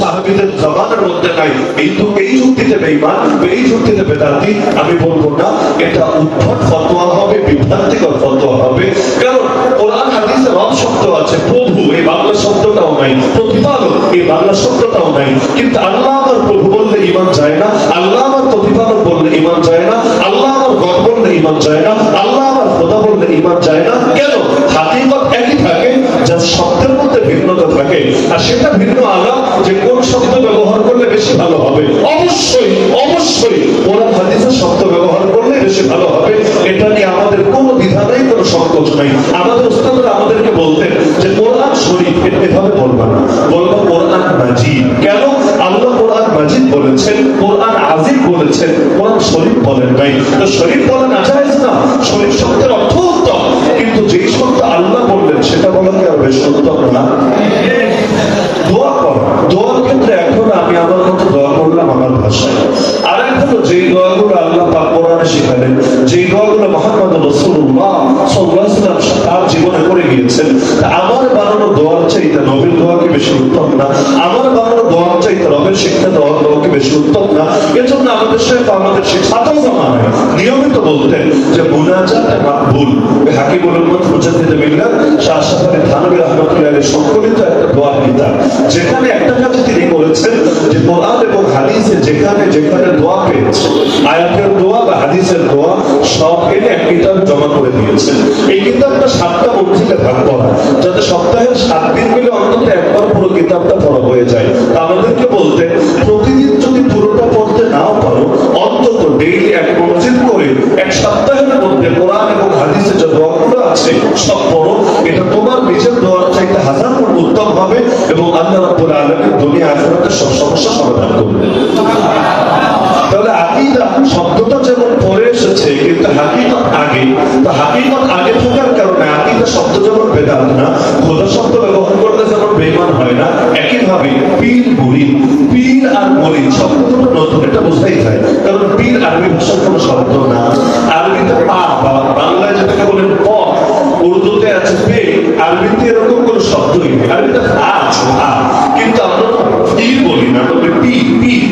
সাহাবীদের জামানার মধ্যে নাই, এই যুক্তিতে বেঈমান, এই যুক্তিতে বেদাতি আমি বলবো না। এটা উদ্ভট ফতোয়া হবে, বিভ্রান্তিকর ফতোয়া হবে। কারণ কোরআন হাদিসে রব শব্দ আছে, প্রভু এই বাংলা শব্দটাও নাই, প্রতিপালক এই বাংলা শব্দটাও নাই। কিন্তু আল্লাহ আমার প্রভু বললে ঈমান যায় না, আল্লাহ আমার প্রতিপালক বললে ঈমান যায় না, আল্লাহ আমার রব বললে ঈমান যায় না, আল্লাহ আমার খোদা বললে ঈমান যায় না। কেন? হাকিকত একই থাকে, যা শব্দের মধ্যে ভিন্নতা থাকে। আর সেটা ভিন্ন আলাপ যে কোন শব্দ ব্যবহার করলে বেশি ভালো হবে। অবশ্যই অবশ্যই কোরআন হাদিসের শব্দ ব্যবহার করলে বেশি ভালো হবে। এটা নিয়ে আমাদের কোনো দ্বিধা নাই, কোনো সংকোচ নাই। আমাদের উস্তাদরা আমাদেরকে বলতেন যে কোরআন শরীফ এভাবে বলবা না, বলবা কোরআন মাজিদ। কেন? আল্লাহ কোরআন মাজিদ বলেছেন, কোরআন আজিম বলেছেন, কোরআন শরীফ বলেন নাই। তো শরীফ বলা না জায়েজ না, শরীফ শব্দের অর্থ উত্তম, কিন্তু যেই শব্দ আল্লাহ বললেন সেটা বলা কি আর বেশ উত্তম না? দোয়া কর, দোয়ার ক্ষেত্রে এখন আমি আমার মতো দোয়া করলাম আমার ভাষায়। আর এখন যেই দোয়াগুলো আল্লাহ পাক কোরআনে শিখালেন, যেই দোয়াগুলো মুহাম্মদ রাসূলুল্লাহ সাল্লাল্লাহু আলাইহি ওয়াসাল্লাম তার জীবনে করে গিয়েছেন, আমার বানানো দোয়ার চাইতে নবীর দোয়া কি বেশি উত্তম না? আমার বানানো দোয়ার চাইতে রবের শিক্ষা দোয়া কি বেশি উত্তম না? এজন্য আমাদের সাহেব আমাদের ছাত্র জামানায় নিয়মিত বলতেন যে মুনাজাতে মাকবুল হাকিমুল উম্মত মুজাদ্দিদ মিল্লাত শাহ আশরাফ আলী থানভী রাহমাতুল্লাহ আলাইহি সংকলিত একটা দোয়া কিতাব, যেখানে একটা কাজ তিনি করেছেন যে কোরআন এবং হাদিসে যেখানে যেখানে দোয়া পেয়েছে, আয়াতের দোয়া বা হাদিসের দোয়া সব এনে এক কিতাব জমা করে দিয়েছেন। এই কিতাবটা 7টা মঞ্জিলে ভাগ করা, যাতে সপ্তাহের 7 দিন মিলে অন্তত একবার পুরো কিতাবটা পড়া হয়ে যায়। আমাদেরকে বলতেন প্রতিদিন যদি পুরোটা পড়তে নাও পারো, অন্তত ডেইলি এক মঞ্জিল করে এক সপ্তাহের মধ্যে কোরআন এবং হাদিসে যে দোয়াগুলো আছে সব পড়ো। এটা তোমার নিজের দোয়ার চাইতে 1000 গুণ উত্তম হবে এবং আল্লাহ রাব্বুল আলামিন দুনিয়া আখিরাতের সব সমস্যা সমাধান করবেন। তাহলে আকীদা শব্দটা যেমন পরে এসেছে, কিন্তু হাকিকত আগে। তো হাকিকত আগে থাকার কারণে আকীদা শব্দ যেমন বেদাত না, খোদা শব্দ ব্যবহার করলে যেমন বেঈমান হয় না, একইভাবে পীর মুরিদ, পীর আর মুরিদ শব্দ দুটো নতুন, এটা বোঝাই যায়। কারণ পীর আরবি ভাষার কোনো শব্দ না, আরবিতে পা বা বাংলায় যেটাকে বলেন প, উর্দুতে আছে পে, আরবিতে এরকম কোনো শব্দই নেই। আরবিতে আছে আ, কিন্তু আমরা পীর বলি না, আমরা পীর পীর।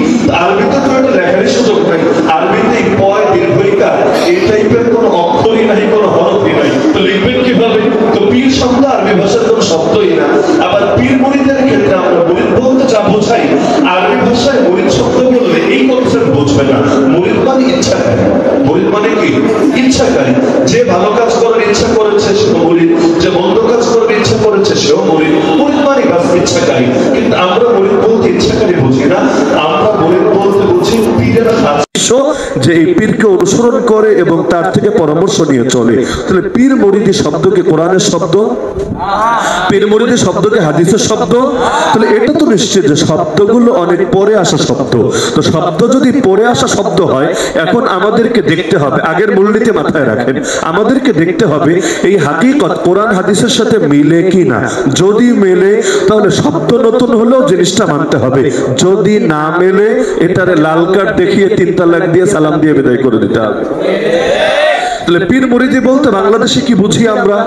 আরবিতে তো এটা লেখারই সুযোগ নাই, আরবিতে পয় দীর্ঘইকার এই টাইপের কোনো অক্ষরই নাই, কোনো হরফই নাই, তো লিখবেন কিভাবে? তো পীর শব্দ আরবি ভাষার কোনো শব্দই না। আবার পীর মুরিদের ক্ষেত্রে আমরা মুরিদ বলতে যা বোঝাই, আরবি ভাষায় মুরিদ শব্দ বললে এই কনসেপ্ট বুঝবে না। মুরিদ মানে ইচ্ছাকারী, মুরিদ মানে কি? ইচ্ছাকারী। যে ভালো কাজ করার ইচ্ছা করেছে সেও মুরিদ, যে মন্দ কাজ করার ইচ্ছা করেছে সেও মুরিদ। মুরিদ মানে বাস ইচ্ছাকারী। কিন্তু আমরা মুরিদ বলতে ইচ্ছাকারী বুঝি না, আমরা মুরিদ বলতে বুঝি পীরের হাত যে এই পীরকে অনুসরণ করে এবং তার থেকে পরামর্শ নিয়ে চলে। তাহলে পীর মুরিদি শব্দকে কোরআনের শব্দ, পীর মুরিদি শব্দকে হাদিসের শব্দ। তাহলে এটা তো নিশ্চিত যে শব্দগুলো অনেক পরে আসা শব্দ। তো শব্দ যদি পরে আসা শব্দ হয়, এখন আমাদেরকে দেখতে হবে, আগের মূলনীতি মাথায় রাখেন, আমাদেরকে দেখতে হবে এই হাকিকত কোরআন হাদিসের সাথে মিলে কি না। যদি মেলে তাহলে শব্দ নতুন হলেও জিনিসটা মানতে হবে, যদি না মেলে এটারে লাল কার্ড দেখিয়ে 3 তালাক দিয়ে সালাম দিয়ে বিদায় করে দিতে হবে। তাহলে পীর মুরিদি বলতে বাংলাদেশে কি বুঝি আমরা?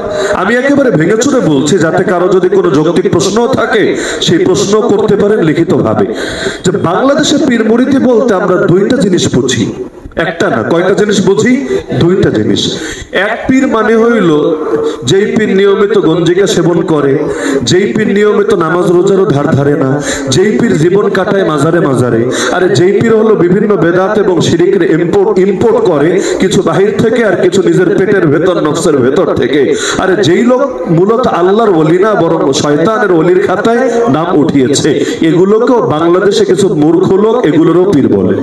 আমি একেবারে ভেঙে চুরে বলছি, যাতে কারো যদি কোনো যৌক্তিক প্রশ্ন থাকে সেই প্রশ্ন করতে পারেন লিখিতভাবে। যে বাংলাদেশে পীর মুরিদি বলতে আমরা 2টা জিনিস বুঝি, একটা না, কয়টা জিনিস বুঝি? 2টা জিনিস। এক পীর মানে হইল যেই পীর নিয়মিত গঞ্জিকা সেবন করে, যেই পীর নিয়মিত নামাজ রোজারও ধার ধারে না, যেই পীর জীবন কাটায় মাজারে মাজারে। আরে যেই পীর হলো বিভিন্ন বেদাত এবং শিরকের ইম্পোর্ট করে, কিছু বাহির থেকে আর কিছু নিজের পেটের ভেতর নফসের ভেতর থেকে। আরে যেই লোক মূলত আল্লাহর ওলি না বরং শয়তানের ওলির খাতায় নাম উঠিয়েছে, এগুলোকেও বাংলাদেশে কিছু মূর্খ লোক এগুলোরও পীর বলে।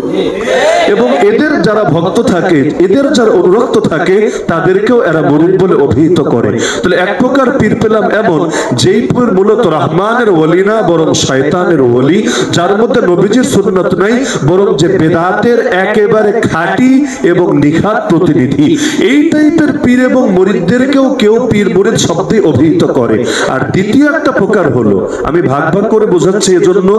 এবং এদের যারা ভক্ত থাকে, এদের যারা অনুরক্ত থাকে, তাদেরকেও এরা মুরিদ বলে অভিহিত করে। তাহলে এক প্রকার পীর পেলাম এমন যেই পীর মূলত রহমানের ওলি না বরং শয়তানের ওলি, যার মধ্যে নবীজির সুন্নাত নাই বরং যে বেদাতের একেবারে খাঁটি এবং নিখাত প্রতিনিধি। এই টাইপের পীর এবং মুরিদদেরকেও কেউ পীর মুরিদ শব্দে অভিহিত করে। আর দ্বিতীয় একটা প্রকার হলো, আমি ভাগ ভাগ করে বোঝাচ্ছি এজন্য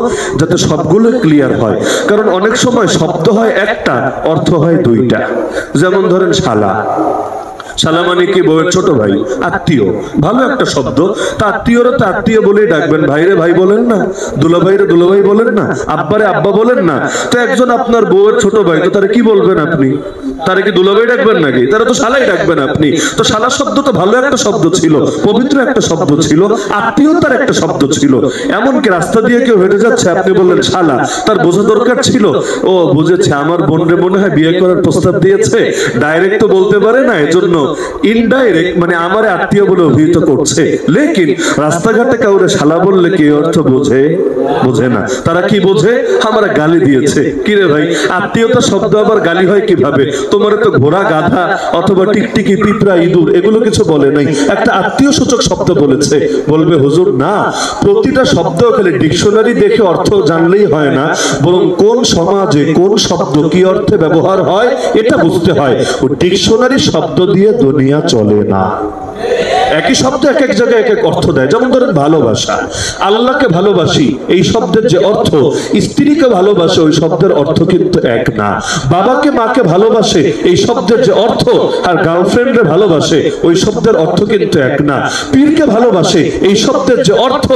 যাতে সবগুলো ক্লিয়ার হয়, কারণ অনেক সময় শব্দ হয় একটা, অর্থ হয় 2টা। যেমন ধরেন শালা, শালা মানে কি? বউয়ের ছোট ভাই, আত্মীয়। ভালো একটা শব্দ। তা আত্মীয়রা তো আত্মীয় বলেই ডাকবেন। ভাইরে ভাই বলেন না, দুলাভাইরে দুলাভাই বলেন না, আব্বারে আব্বা বলেন না। তো একজন আপনার বউয়ের ছোট ভাই, তো তারা কি বলবেন আপনি? তারা কি দুলাভাই ডাকবেন নাকি? তারা তো শালাই ডাকবেন আপনি। তো শালা শব্দ তো ভালো একটা শব্দ ছিল, পবিত্র একটা শব্দ ছিল, আত্মীয়তার একটা শব্দ ছিল। এমনকি রাস্তা দিয়ে কেউ হেঁটে যাচ্ছে, আপনি বললেন শালা, তার বোঝা দরকার ছিল ও বুঝেছে আমার বোনরে মনে হয় বিয়ে করার প্রস্তাব দিয়েছে। ডাইরেক্ট তো বলতে পারে না, এজন্য ইনডাইরেক্ট মানে আমার আত্মীয় বলে অভিহিত করছে। লেকিন রাস্তাঘাটে কাউরে শালা বললে কি অর্থ বোঝে? বোঝে না। তারা কি বোঝে? আমরা গালি দিয়েছে। কিরে ভাই, আত্মীয়তা শব্দ আবার গালি হয় কিভাবে? তোমার তো ঘোড়া গাধা অথবা টিকটিকি পিঁপড়া ইঁদুর এগুলো কিছু বলে নাই, একটা আত্মীয় সূচক শব্দ বলেছে। বলবে হুজুর না, প্রতিটা শব্দ খালি ডিকশনারি দেখে অর্থ জানলেই হয় না, বরং কোন সমাজে কোন শব্দ কি অর্থে ব্যবহার হয় এটা বুঝতে হয়। ও ডিকশনারি শব্দ দিয়ে দুনিয়া চলে না। একই শব্দ এক এক জায়গায় এক এক অর্থ দেয়। যেমন ধরেন ভালোবাসা, আল্লাহকে ভালোবাসি এই শব্দের যে অর্থ, স্ত্রীকে ভালোবাসে ওই শব্দের অর্থ কিন্তু এক না। বাবাকে মাকে ভালোবাসে এই শব্দের যে অর্থ, আর গার্লফ্রেন্ডে ভালোবাসে ওই শব্দের অর্থ কিন্তু এক না। পীরকে ভালোবাসে এই শব্দের যে অর্থ,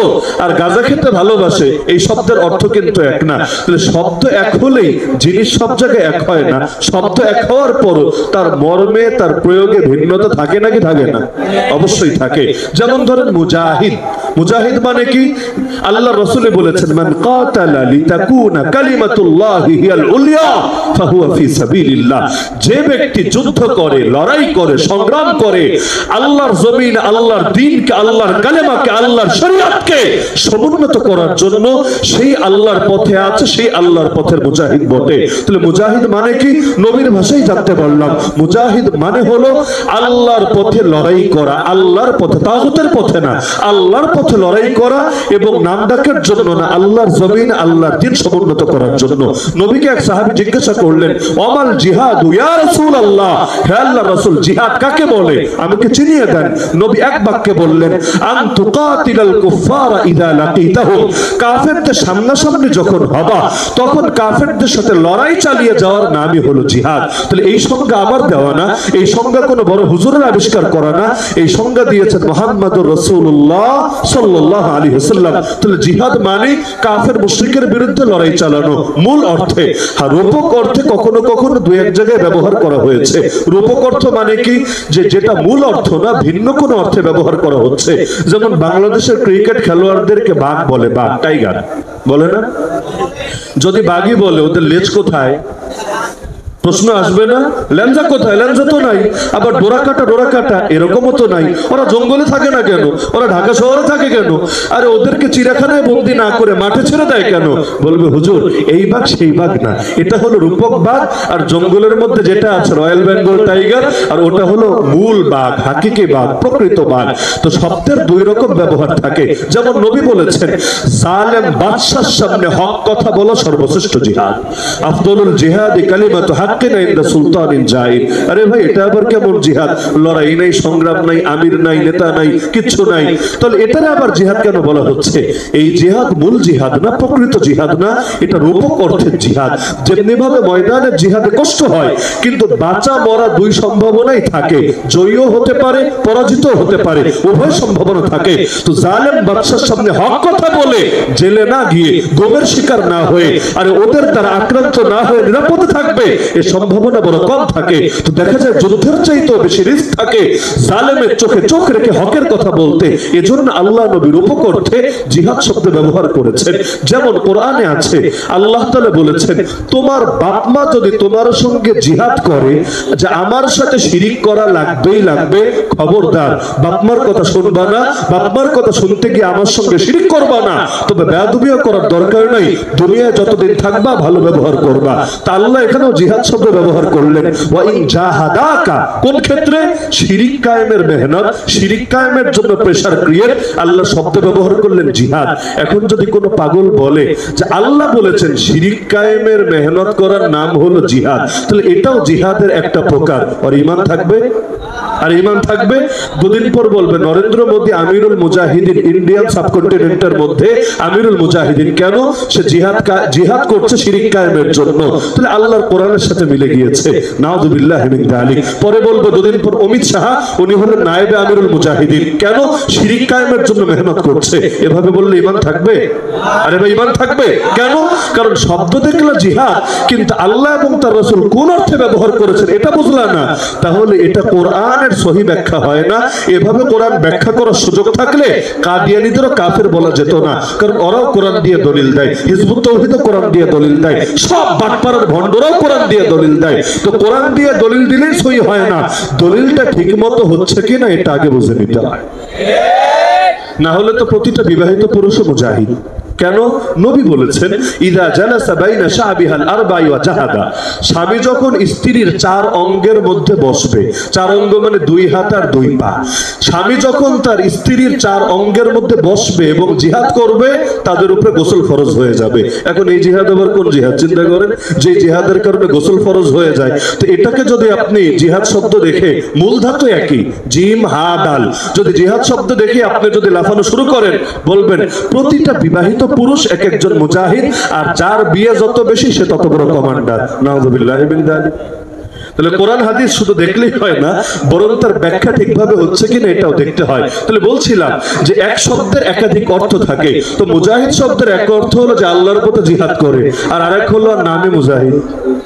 আর গাঁজা খেতে ভালোবাসে এই শব্দের অর্থ কিন্তু এক না। তাহলে শব্দ এক হলেই জিনিস সব জায়গায় এক হয় না। শব্দ এক হওয়ার পরও তার মর্মে তার প্রয়োগে ভিন্নতা থাকে নাকি থাকে না? অবশ্যই থাকে। যেমন ধরেন মুজাহিদ, মুজাহিদ মানে কি? আল্লাহ রাসূল বলেছেন মান কাতালা লিতাকুনা কালিমাতুল্লাহি হিয়াল উলিয়া ফাহুয়া ফি সাবিলিল্লাহ। যে ব্যক্তি যুদ্ধ করে, লড়াই করে, সংগ্রাম করে আল্লাহর জমিন, আল্লাহর দ্বীনকে, আল্লাহর কালেমাকে, আল্লাহর শরীয়তকে সমুন্নত করার জন্য, সেই আল্লাহর পথে আছে, সেই আল্লাহর পথের মুজাহিদ বটে। তাহলে মুজাহিদ মানে কি? নবীর ভাষায় জানতে পারলাম মুজাহিদ মানে হলো আল্লাহর পথে লড়াই করা, আল্লাহর পথে, তাগুতের পথে না, আল্লাহর পথে লড়াই করা, এবং নাম ডাকের জন্য না, আল্লাহর জমিন, আল্লাহর দ্বীন সমুন্নত করার জন্য। নবীকে এক সাহাবী জিজ্ঞাসা করলেন ওয়ামাল জিহাদ ইয়া রাসূলুল্লাহ, হে আল্লাহর রাসূল জিহাদ কাকে বলে? আমাকে চিনিয়ে দেন। নবী এক বাক্যে বললেন আন তুকাতিলাল কুফারা ইযা লাকিতাহুম, কাফেরদের সামনাসামনি যখন হবা তখন কাফেরদের সাথে লড়াই চালিয়ে যাওয়ার নামই হলো জিহাদ। তাহলে এই সংজ্ঞা আমার দেওয়া না, এই সংজ্ঞা কোনো বড় হুজুরের আবিষ্কার করা না, এই সংজ্ঞা দিয়েছেন মুহাম্মদুর রাসূলুল্লাহ সাল্লাল্লাহু আলাইহি ওয়াসাল্লাম। তাহলে জিহাদ মানে কাফের মুশরিকের বিরুদ্ধে লড়াই চালানো মূল অর্থে। আর রূপক অর্থে কখনো কখনো দুই এক জায়গায় ব্যবহার করা হয়েছে। রূপক অর্থ মানে কি? যে যেটা মূল অর্থ না, ভিন্ন কোনো অর্থে ব্যবহার করা হচ্ছে। যেমন বাংলাদেশের ক্রিকেট খেলোয়াড়দেরকে বাঘ বলে, বাঘ, টাইগার বলে না? যদি বাঘই বলে ওদের লেজ কোথায়? প্রশ্ন আসবে না? ল্যাঞ্জা কোথায়? ল্যাঞ্জা তো নাই। আবার ডোরা কাটা এরকমও তো নাই। ওরা জঙ্গলে থাকে না কেন? ওরা ঢাকা শহরে থাকে কেন? আরে ওদেরকে চিড়িয়াখানায় বন্দি না করে মাঠে ছেড়ে দেয় কেন? বলবে হুজুর এই বাঘ সেই বাঘ না, এটা হলো রূপক বাঘ, আর জঙ্গলের মধ্যে যেটা আছে রয়্যাল বেঙ্গল টাইগার, আর ওটা হলো মূল বাঘ, হাকিকি বাঘ, প্রকৃত বাঘ। তো শব্দের দুই রকম ব্যবহার থাকে। যেমন নবী বলেছেন জালেম বাদশার সামনে হক কথা বলা সর্বশ্রেষ্ঠ জিহাদ। আফদলুল জিহাদি কালিমাতু সুলতানিন জাহিদ। আরে ভাই এটা আবার কেমন জিহাদ? লড়াই নাই, সংগ্রাম নাই, আমির নাই, নেতা নাই, কিচ্ছু নাই। তাহলে এটার আবার জিহাদ কেন বলা হচ্ছে? এই জিহাদ মূল জিহাদ না, প্রকৃত জিহাদ না, এটা রূপক অর্থের জিহাদ। যেমনি ভাবে ময়দানের জিহাদে কষ্ট হয়, কিন্তু বাঁচা মরা দুই সম্ভাবনাই থাকে, জয়ীও হতে পারে, পরাজিত হতে পারে, উভয় সম্ভাবনা থাকে। তো জালেম বাদশার সামনে হক কথা বলে জেলে না গিয়ে, গোমের শিকার না হয়ে, আরে ওদের দ্বারা আক্রান্ত না হয়ে নিরাপদে থাকবে, এই সম্ভাবনা বড় কম থাকে। তো দেখা যায় যুদ্ধের চাইতেও বেশি রিস্ক থাকে জালেমের চোখে চোখ রেখে হকের কথা বলতে। এজন্য আল্লাহ নবী রূপক অর্থে জিহাদ শব্দ ব্যবহার করেছেন। যেমন কোরআনে আছে আল্লাহ তাআলা বলেছেন তোমার বাপ মা যদি তোমার সঙ্গে জিহাদ করে যে আমার সাথে শিরিক করা লাগবেই লাগবে, খবরদার বাপমার কথা শুনবা না, বাপমার কথা শুনতে গিয়ে আমার সঙ্গে শিরিক করবা না। তবে বেয়াদবিও করার দরকার নাই, দুনিয়ায় যতদিন থাকবা ভালো ব্যবহার করবা। তা আল্লাহ এখানেও জিহাদ শব্দ ব্যবহার করলেন। ওয়া ইন জাহাদাকা, কোন ক্ষেত্রে? শিরিক কায়েমের মেহনত, শিরিক কায়েমের জন্য প্রেসার ক্রিয়েট, আল্লাহ শব্দ ব্যবহার করলেন জিহাদ। এখন যদি কোনো পাগল বলে যে আল্লাহ বলেছেন শিরিক কায়েমের মেহনত করার নাম হলো জিহাদ, তাহলে এটাও জিহাদের একটা প্রকার, আর ঈমান থাকবে? আর ঈমান থাকবে? দুদিন পর বলবে নরেন্দ্র মোদী আমিরুল মুজাহিদিন, ইন্ডিয়ান সাবকন্টিনেন্টের মধ্যে আমিরুল মুজাহিদিন। কেন? সে জিহাদ করছে শিরিক কায়েমের জন্য। তাহলে আল্লাহর কোরআনের সাথে সাথে মিলে গিয়েছে। নাউযুবিল্লাহি মিন যালিক। পরে বলবো দুদিন পর অমিত শাহ উনি হলেন নায়েবে আমিরুল মুজাহিদিন। কেন? শিরিক কায়েমের জন্য মেহনত করছে। এভাবে বললে ঈমান থাকবে? আরে ভাই ঈমান থাকবে কেন? কারণ শব্দ দেখলে জিহাদ, কিন্তু আল্লাহ এবং তার রাসূল কোন অর্থে ব্যবহার করেছেন এটা বুঝলা না, তাহলে এটা কোরআনের সহি ব্যাখ্যা হয় না। এভাবে কোরআন ব্যাখ্যা করার সুযোগ থাকলে কাদিয়ানীদেরও কাফের বলা যেত না, কারণ ওরাও কোরআন দিয়ে দলিল দেয়, হিজবুত তাওহীদও কোরআন দিয়ে দলিল দেয়, সব বাটপাড়ার ভণ্ডরাও কোরআন দিয়ে দলিল দেয়। তো কোরআন দিয়ে দলিল দিলেই সহি হয় না, দলিলটা ঠিকমতো হচ্ছে কিনা এটা আগে বুঝে নিতে হয়। না হলে তো প্রতিটা বিবাহিত পুরুষও মুজাহিদ। কেন? নবী বলেছেন ইদা জালাসা বাইনা শাবিহাল আরবাই ওয়া জাহাদা, স্বামী যখন স্ত্রীর চার অঙ্গের মধ্যে বসবে, চার অঙ্গ মানে দুই হাত আর দুই পা, স্বামী যখন তার স্ত্রীর চার অঙ্গের মধ্যে বসবে এবং জিহাদ করবে, তাদের উপরে গোসল ফরজ হয়ে যাবে। এখন এই জিহাদ আবার কোন জিহাদ চিন্তা করেন, যে জিহাদের কারণে গোসল ফরজ হয়ে যায়। তো এটাকে যদি আপনি জিহাদ শব্দ দেখে, মূল ধাতু একই, জিম হা দাল, যদি জিহাদ শব্দ দেখে আপনি যদি লাফানো শুরু করেন, বলবেন প্রতিটা বিবাহিত পুরুষ এক একজন মুজাহিদ, আর যার বিয়ে যত বেশি সে তত বড় কমান্ডার। নাউযুবিল্লাহি মিন যালিক। তাহলে কোরআন হাদিস শুধু দেখলেই হয় না, বরং তার ব্যাখ্যা ঠিকভাবে হচ্ছে কিনা এটাও দেখতে হয়। তাহলে বলছিলাম যে এক শব্দের একাধিক অর্থ থাকে। তো মুজাহিদ শব্দের এক অর্থ হলো যে আল্লাহর পথে জিহাদ করে, আর আরেক হলো নামে মুজাহিদ।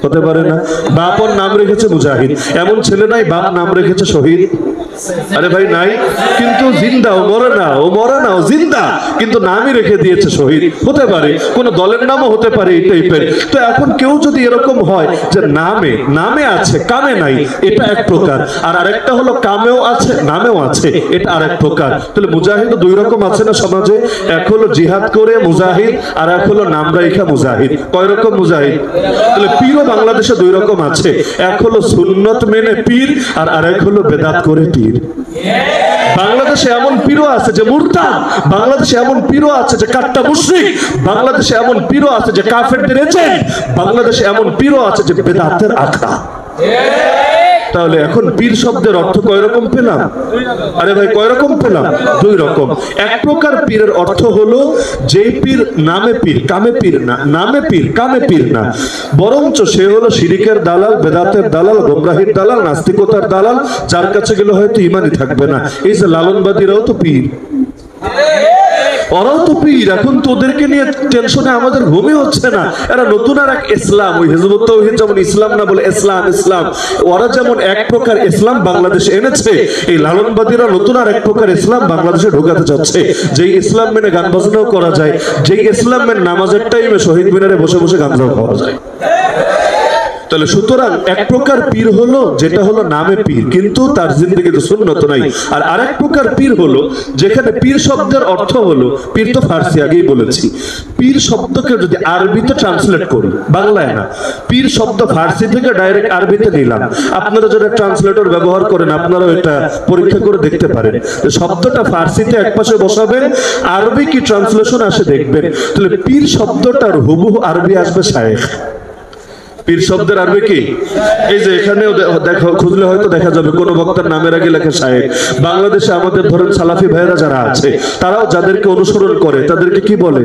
হতে পারে না বাপ ওর নাম রেখেছে মুজাহিদ, এমন ছেলে নাই বাপ নাম রেখেছে শহীদ? আরে ভাই নাই, কিন্তু জিন্দা, ও মরে না, ও মরে না, ও জিন্দা, কিন্তু নামই রেখে দিয়েছে শহীদ। হতে পারে কোন দলের নামও হতে পারে এই টাইপের। তো এখন কেউ যদি এরকম হয় যে নামে আছে কামে নাই, এটা এক প্রকার, আর আরেকটা হলো কামেও আছে নামেও আছে, এটা আরেক প্রকার। তাহলে মুজাহিদ দুই রকম আছে না সমাজে? এক হলো জিহাদ করে মুজাহিদ, আর এক হলো নাম রাইখা মুজাহিদ। কয় রকম মুজাহিদ? তাহলে পীরও বাংলাদেশে দুই রকম আছে, এক হলো সুন্নত মেনে পীর, আর আরেক হলো বেদাত করে পীর। বাংলাদেশে এমন পীরও আছে যে মুরতাদ, বাংলাদেশে এমন পীরও আছে যে কাট্টা মুশরিক, বাংলাদেশে এমন পীরও আছে যে কাফেরদের এজেন্ট, বাংলাদেশে এমন পীরও আছে যে বেদাতের আখড়া। তাহলে এখন পীর শব্দের অর্থ কয় রকম পেলাম? আরে ভাই কয় রকম পেলাম? দুই রকম। এক প্রকার পীরের অর্থ হলো যে পীর নামে পীর কামে পীর না, নামে পীর কামে পীর না, বরঞ্চ সে হলো শিরিকের দালাল, বেদাতের দালাল, গোমরাহির দালাল, নাস্তিকতার দালাল, যার কাছে গেলে হয়তো ইমানই থাকবে না। এই যে লালনবাদীরাও তো পীর, ওরাও তো পীর। এখন তোদেরকে নিয়ে টেনশনে আমাদের ঘুমই হচ্ছে না। এরা নতুন আর এক ইসলাম, ওই হিজবুত তাওহীদ যেমন ইসলাম না বলে ইসলাম ইসলাম, ওরা যেমন এক প্রকার ইসলাম বাংলাদেশে এনেছে, এই লালনবাদীরা নতুন আর এক প্রকার ইসলাম বাংলাদেশে ঢোকাতে যাচ্ছে। যেই ইসলাম মেনে গান বাজনাও করা যায়, যেই ইসলাম মেনে নামাজের টাইমে শহীদ মিনারে বসে বসে গাঁজাও খাওয়া যায়। তাহলে সুতরাং এক প্রকার পীর হলো যেটা হলো নামে পীর, কিন্তু তার জিন্দেগিতে সুন্নত নাই। আর আরেক প্রকার পীর হলো যেখানে পীর শব্দের অর্থ হলো, পীর তো ফার্সি আগেই বলেছি, পীর শব্দকে যদি আরবিতে ট্রান্সলেট করি, বাংলায় না, পীর শব্দ ফার্সি থেকে ডাইরেক্ট আরবিতে নিলাম। আপনারা যারা ট্রান্সলেটর ব্যবহার করেন আপনারাও এটা পরীক্ষা করে দেখতে পারেন। শব্দটা ফার্সিতে একপাশে বসাবেন, আরবি কি ট্রান্সলেশন আসে দেখবেন। তাহলে পীর শব্দটার হুবহু আরবি আসবে শায়েখ। পীর শব্দের আরবি কি? এই যে এখানেও দেখো, খুঁজলে হয়তো দেখা যাবে কোন বক্তার নামের আগে লেখা শায়েখ। বাংলাদেশে আমাদের ধরেন সালাফি ভাইরা যারা আছে, তারাও যাদেরকে অনুসরণ করে তাদেরকে কি বলে?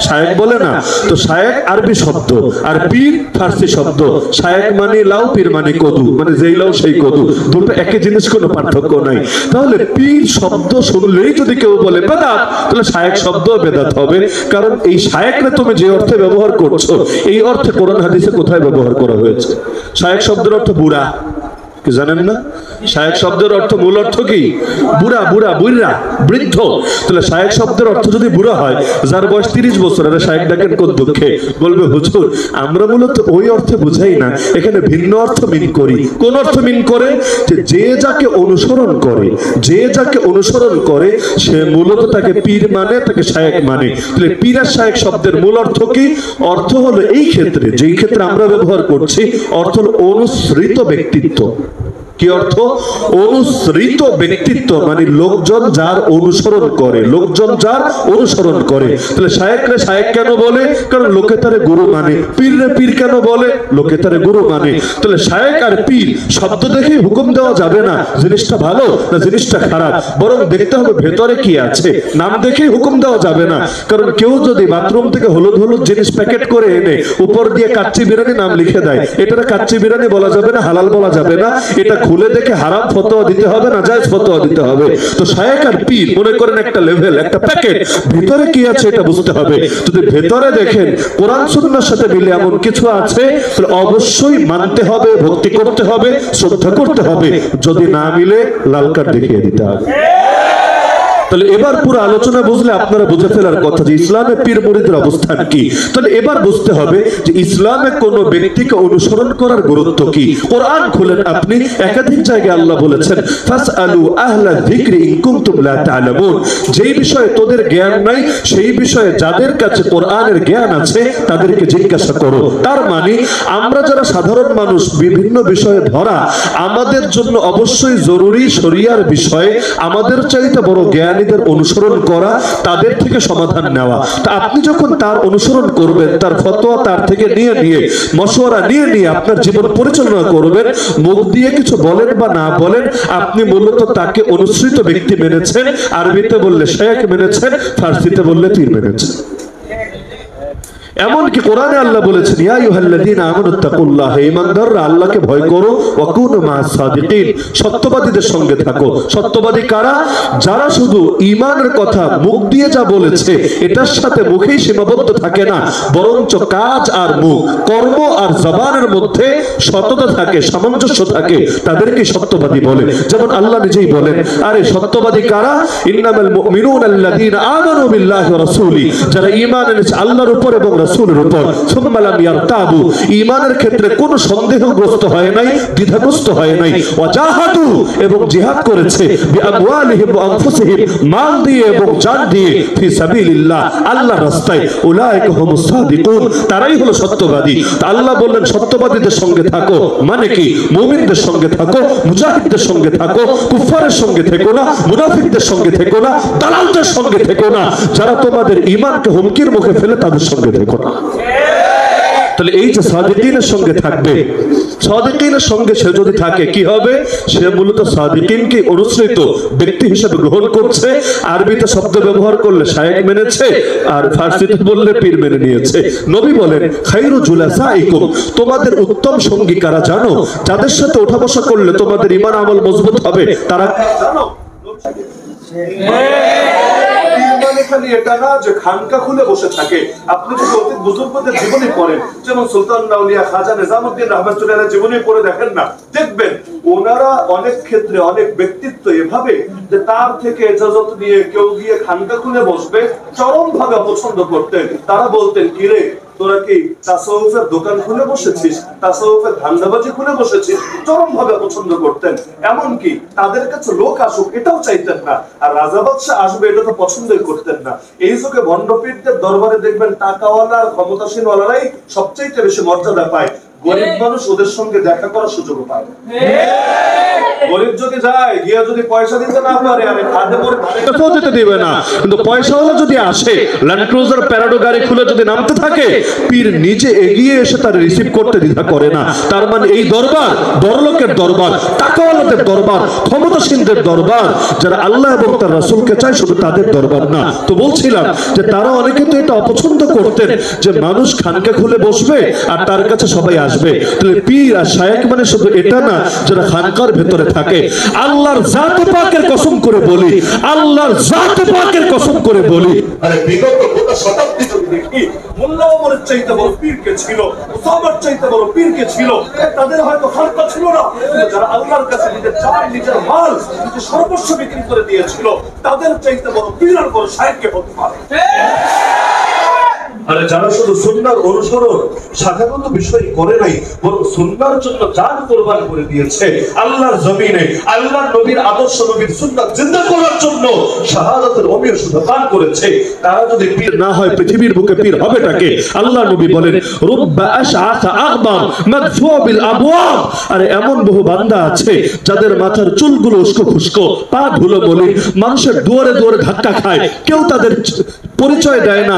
শায়েখ বলে না? তো শায়েখ আরবি শব্দ, আর পীর ফার্সি শব্দ। শায়েখ মানে লাউ, পীর মানে কদু, মানে যেই লাউ সেই কদু, দুটো একই জিনিস, কোনো পার্থক্য নাই। তাহলে পীর শব্দ শুনলেই যদি কেউ বলে বেদাত, তাহলে শায়েখ শব্দ বেদাত হবে। কারণ এই শায়েখরে তুমি যে অর্থে ব্যবহার করছো, এই অর্থে কোরআন হাদিসে কোথায় ব্যবহার করা হয়েছে? শায়েখ শব্দের অর্থ বুড়া, কি জানেন না? শায়েখ শব্দের অর্থ মূল অর্থ কি? বুড়া, বুড়া, বুড়া, বৃদ্ধ। তাহলে শায়েখ শব্দের অর্থ যদি বুড়া হয়, যার বয়স 30 বছর, আরে শায়েখ ডাকেন কোন দুঃখে? বলবে হুজুর আমরা মূলত ওই অর্থে বুঝাই না, এখানে ভিন্ন অর্থ মিন করি। কোন অর্থ মিন করে? যে যাকে অনুসরণ করে, যে যাকে অনুসরণ করে সে মূলত তাকে পীর মানে, তাকে শায়েখ মানে। তাহলে পীর আর শায়েখ শব্দের মূল অর্থ কি? অর্থ হলো এই ক্ষেত্রে, যেই ক্ষেত্রে আমরা ব্যবহার করছি, অর্থ হলো অনুসৃত ব্যক্তিত্ব। কি অর্থ? অনুসৃত ব্যক্তিত্ব, মানে লোকজন যার অনুসরণ করে, লোকজন যার অনুসরণ করে। তাহলে শায়েকরে শায়েক কেন বলে? কারণ লোকে তারে গুরু মানে। পীররে পীর কেন বলে? লোকে তারে গুরু মানে। তাহলে শায়েক আর পীর শব্দ দেখে হুকুম দেওয়া যাবে না জিনিসটা ভালো না জিনিসটা খারাপ, বরং দেখতে হবে ভেতরে কি আছে। নাম দেখে হুকুম দেওয়া যাবে না, কারণ কেউ যদি বাথরুম থেকে হলুদ হলুদ জিনিস প্যাকেট করে এনে উপর দিয়ে কাচ্চি বিরিয়ানি নাম লিখে দেয়, এটা কাচ্চি বিরিয়ানি বলা যাবে না, হালাল বলা যাবে না। এটা খুলে দেখে হারাম ফতোয়া দিতে হবে না জায়েজ ফতোয়া দিতে হবে। তো শায়েক আর পীর মনে করেন একটা লেভেল, একটা প্যাকেট, ভিতরে কি আছে এটা বুঝতে হবে। যদি ভেতরে দেখেন কোরআন সুন্নাহর সাথে মিলে এমন কিছু আছে, তাহলে অবশ্যই মানতে হবে, ভক্তি করতে হবে, শ্রদ্ধা করতে হবে। যদি না মিলে লাল কার্ড দেখিয়ে দিতে হবে। তাহলে এবার পুরো আলোচনা বুঝলে আপনারা বুঝে ফেলার কথা যে ইসলামে পীর মুরিদের অবস্থান কি। তাহলে এবার বুঝতে হবে যে ইসলামে কোন ব্যক্তিকে অনুসরণ করার গুরুত্ব কি। কোরআন খুলেন আপনি, একাধিক জায়গায় আল্লাহ বলেছেন ফাসআলু আহলা যিকরি ইন কুনতুম লা তা'লামুন, যেই বিষয়ে তোদের জ্ঞান নাই সেই বিষয়ে যাদের কাছে কোরআনের জ্ঞান আছে তাদেরকে জিজ্ঞাসা করো। তার মানে আমরা যারা সাধারণ মানুষ বিভিন্ন বিষয়ে ধরা, আমাদের জন্য অবশ্যই জরুরি শরিয়ার বিষয়ে আমাদের চাইতে বড় জ্ঞান অনুসরণ করা, তাদের থেকে সমাধান নেওয়া। তা আপনি যখন তার অনুসরণ করবেন, তার ফতোয়া তার থেকে নিয়ে নিয়ে মশওয়ারা নিয়ে নিয়ে আপনার জীবন পরিচালনা করবেন, মুখ দিয়ে কিছু বলেন বা না বলেন, আপনি মূলত তাকে অনুসৃত ব্যক্তি মেনেছেন। আরবিতে বললে শায়েখ মেনেছেন, ফার্সিতে বললে পীর মেনেছেন। এমনকি কোরআনে আল্লাহ বলেছেন ইয়া আইয়ুহাল্লাযীনা আমানুত্তাকুল্লাহ, হে ঈমানদাররা আল্লাহকে ভয় করো, ওয়া কুনু মা'আস সাদিকিন, সত্যবাদীদের সঙ্গে থাকো। সত্যবাদী কারা? যারা শুধু ঈমানের কথা মুখ দিয়ে যা বলেছে এটার সাথে মুখেই সীমাবদ্ধ থাকে না, বরঞ্চ কাজ আর মুখ, কর্ম আর জবানের মধ্যে সততা থাকে, সামঞ্জস্য থাকে, তাদেরকে সত্যবাদী বলে। যেমন আল্লাহ নিজেই বলেন, আরে সত্যবাদী কারা? ইন্নামাল মুমিনুনা আল্লাযীনা আমানু বিল্লাহি ওয়া রাসূলি, যারা ঈমান এনেছে আল্লাহর উপর এবং রাসূলের উপর, সুম্মা লাম ইয়ারতাবু, ঈমানের ক্ষেত্রে কোনো সন্দেহগ্রস্ত হয় নাই, দ্বিধাগ্রস্ত হয় নাই, ওয়া জাহাদু, এবং জিহাদ করেছে, বিআমওয়ালিহিম ওয়া আনফুসিহিম, মাল দিয়ে এবং জান দিয়ে, ফি সাবিলিল্লাহ, আল্লাহর রাস্তায়, উলাইকা হুমুস সাদিকুন, তারাই হলো সত্যবাদী। আল্লাহ বললেন সত্যবাদীদের সঙ্গে থাকো, মানে কি? মুমিনদের সঙ্গে থাকো, মুজাহিদদের সঙ্গে থাকো, কুফফারের সঙ্গে থেকো না, মুনাফিকদের সঙ্গে থেকো না, দালালদের সঙ্গে থেকো না, যারা তোমাদের ঈমানকে হুমকির মুখে ফেলে তাদের সঙ্গে থেকো না। তাহলে এই যে সাদিকিনের সঙ্গে থাকবে, সাদিকিনের সঙ্গে সে যদি থাকে কি হবে? সে মূলত সাদিকিনকে অনুসৃত ব্যক্তি হিসেবে গ্রহণ করছে। আরবিতে শব্দ ব্যবহার করলে শায়েখ মেনেছে, আর ফার্সিতে বললে পীর মেনে নিয়েছে। নবী বলেন খায়রু জুলাসাইকুম, তোমাদের উত্তম সঙ্গী কারা জানো? যাদের সাথে ওঠা বসা করলে তোমাদের ঈমান আমল মজবুত হবে, তারা জানো? খালি এটা না যে খানকা খুলে বসে থাকে। আপনি যদি অতীত বুজুর্গদের জীবনী পড়েন, যেমন সুলতান আউলিয়া খাজা নিজামউদ্দিন রাহমাতুল্লাহ আলাইহির জীবনী পড়ে দেখেন না, দেখবেন ওনারা অনেক ক্ষেত্রে অনেক ব্যক্তিত্ব এভাবে যে তার থেকে ইজাজত নিয়ে কেউ গিয়ে খানকা খুলে বসবে চরম ভাবে অপছন্দ করতেন। তারা বলতেন কি রে তোরা কি তাসাউফের দোকান খুলে বসেছিস, তাসাউফের ধান্দাবাজি খুলে বসেছিস, চরম ভাবে পছন্দ করতেন। এমনকি তাদের কাছে লোক আসুক এটাও চাইতেন না, আর রাজা বাদশা আসবে এটা তো পছন্দই করতেন না। এই যুগে ভণ্ডপীরদের দরবারে দেখবেন টাকাওয়ালা আর ক্ষমতাসীন ওয়ালারাই সবচেয়ে বেশি মর্যাদা পায়, গরিব মানুষ ওদের সঙ্গে দেখা করার সুযোগ পায়। গরিব যদি যায় গিয়া যদি পয়সা দিতে না পারে, আমি খাদে পরে ধারে যেতে দিবে না, কিন্তু পয়সাওয়ালা যদি আসে ল্যান্ড ক্রুজার প্যারাডো গাড়ি খুলে যদি নামতে থাকে, পীর নিজে এগিয়ে এসে তার রিসিভ করতে দ্বিধা করে না। তার মানে এই দরবার বড়লোকের দরবার, টাকাওয়ালাদের দরবার, ক্ষমতাসীনদের দরবার, যারা আল্লাহ এবং তার রাসূলকে চায় শুধু তাদের দরবার না। তো বলছিলাম যে তারা অনেকে তো এটা অপছন্দ করতেন যে মানুষ খানকা খুলে বসবে আর তার কাছে সবাই আসবে। তাহলে পীর আর শায়েখ মানে শুধু এটা না যারা খানকার ভেতরে থাকে। আল্লাহর জাত পাকের কসম করে বলি, আল্লাহর জাত পাকের কসম করে বলি, আরে বিগত গোটা শতাব্দী যদি দেখি মোল্লা ওমরের চাইতে বড় পীর কে ছিল, ওসামার চাইতে বড় পীর কে ছিল? তাদের হয়তো খানকা ছিল না, যারা আল্লাহর কাছে নিজের জান নিজের মাল নিজের সর্বস্ব বিক্রি করে দিয়েছিল, তাদের চাইতে বড় পীর আর বড় শায়েখ কে হতে পারে? আরে যারা শুধু সুন্নাহর অনুসরণ সাধারণত বিষয় করে নাই, বরং সুন্নাহর জন্য জান কুরবান করে দিয়েছে, আল্লাহর জমিনে আল্লাহর নবীর আদর্শ, নবীর সুন্নাহ জিন্দা করার জন্য শাহাদাতের অমীয় সুধা পান করেছে, তারা যদি পীর না হয় পৃথিবীর বুকে পীর হবেটাকে? আল্লাহর নবী বলেন রুব্বা আশআসা আগবার মাদফুউ বিল আবওয়াব। আরে এমন বহু বান্দা আছে যাদের মাথার চুলগুলো উস্কো খুস্কো, পা ধুলো বলে, মানুষের দুয়ারে দুয়ারে ধাক্কা খায়, কেউ তাদের পরিচয় দেয় না,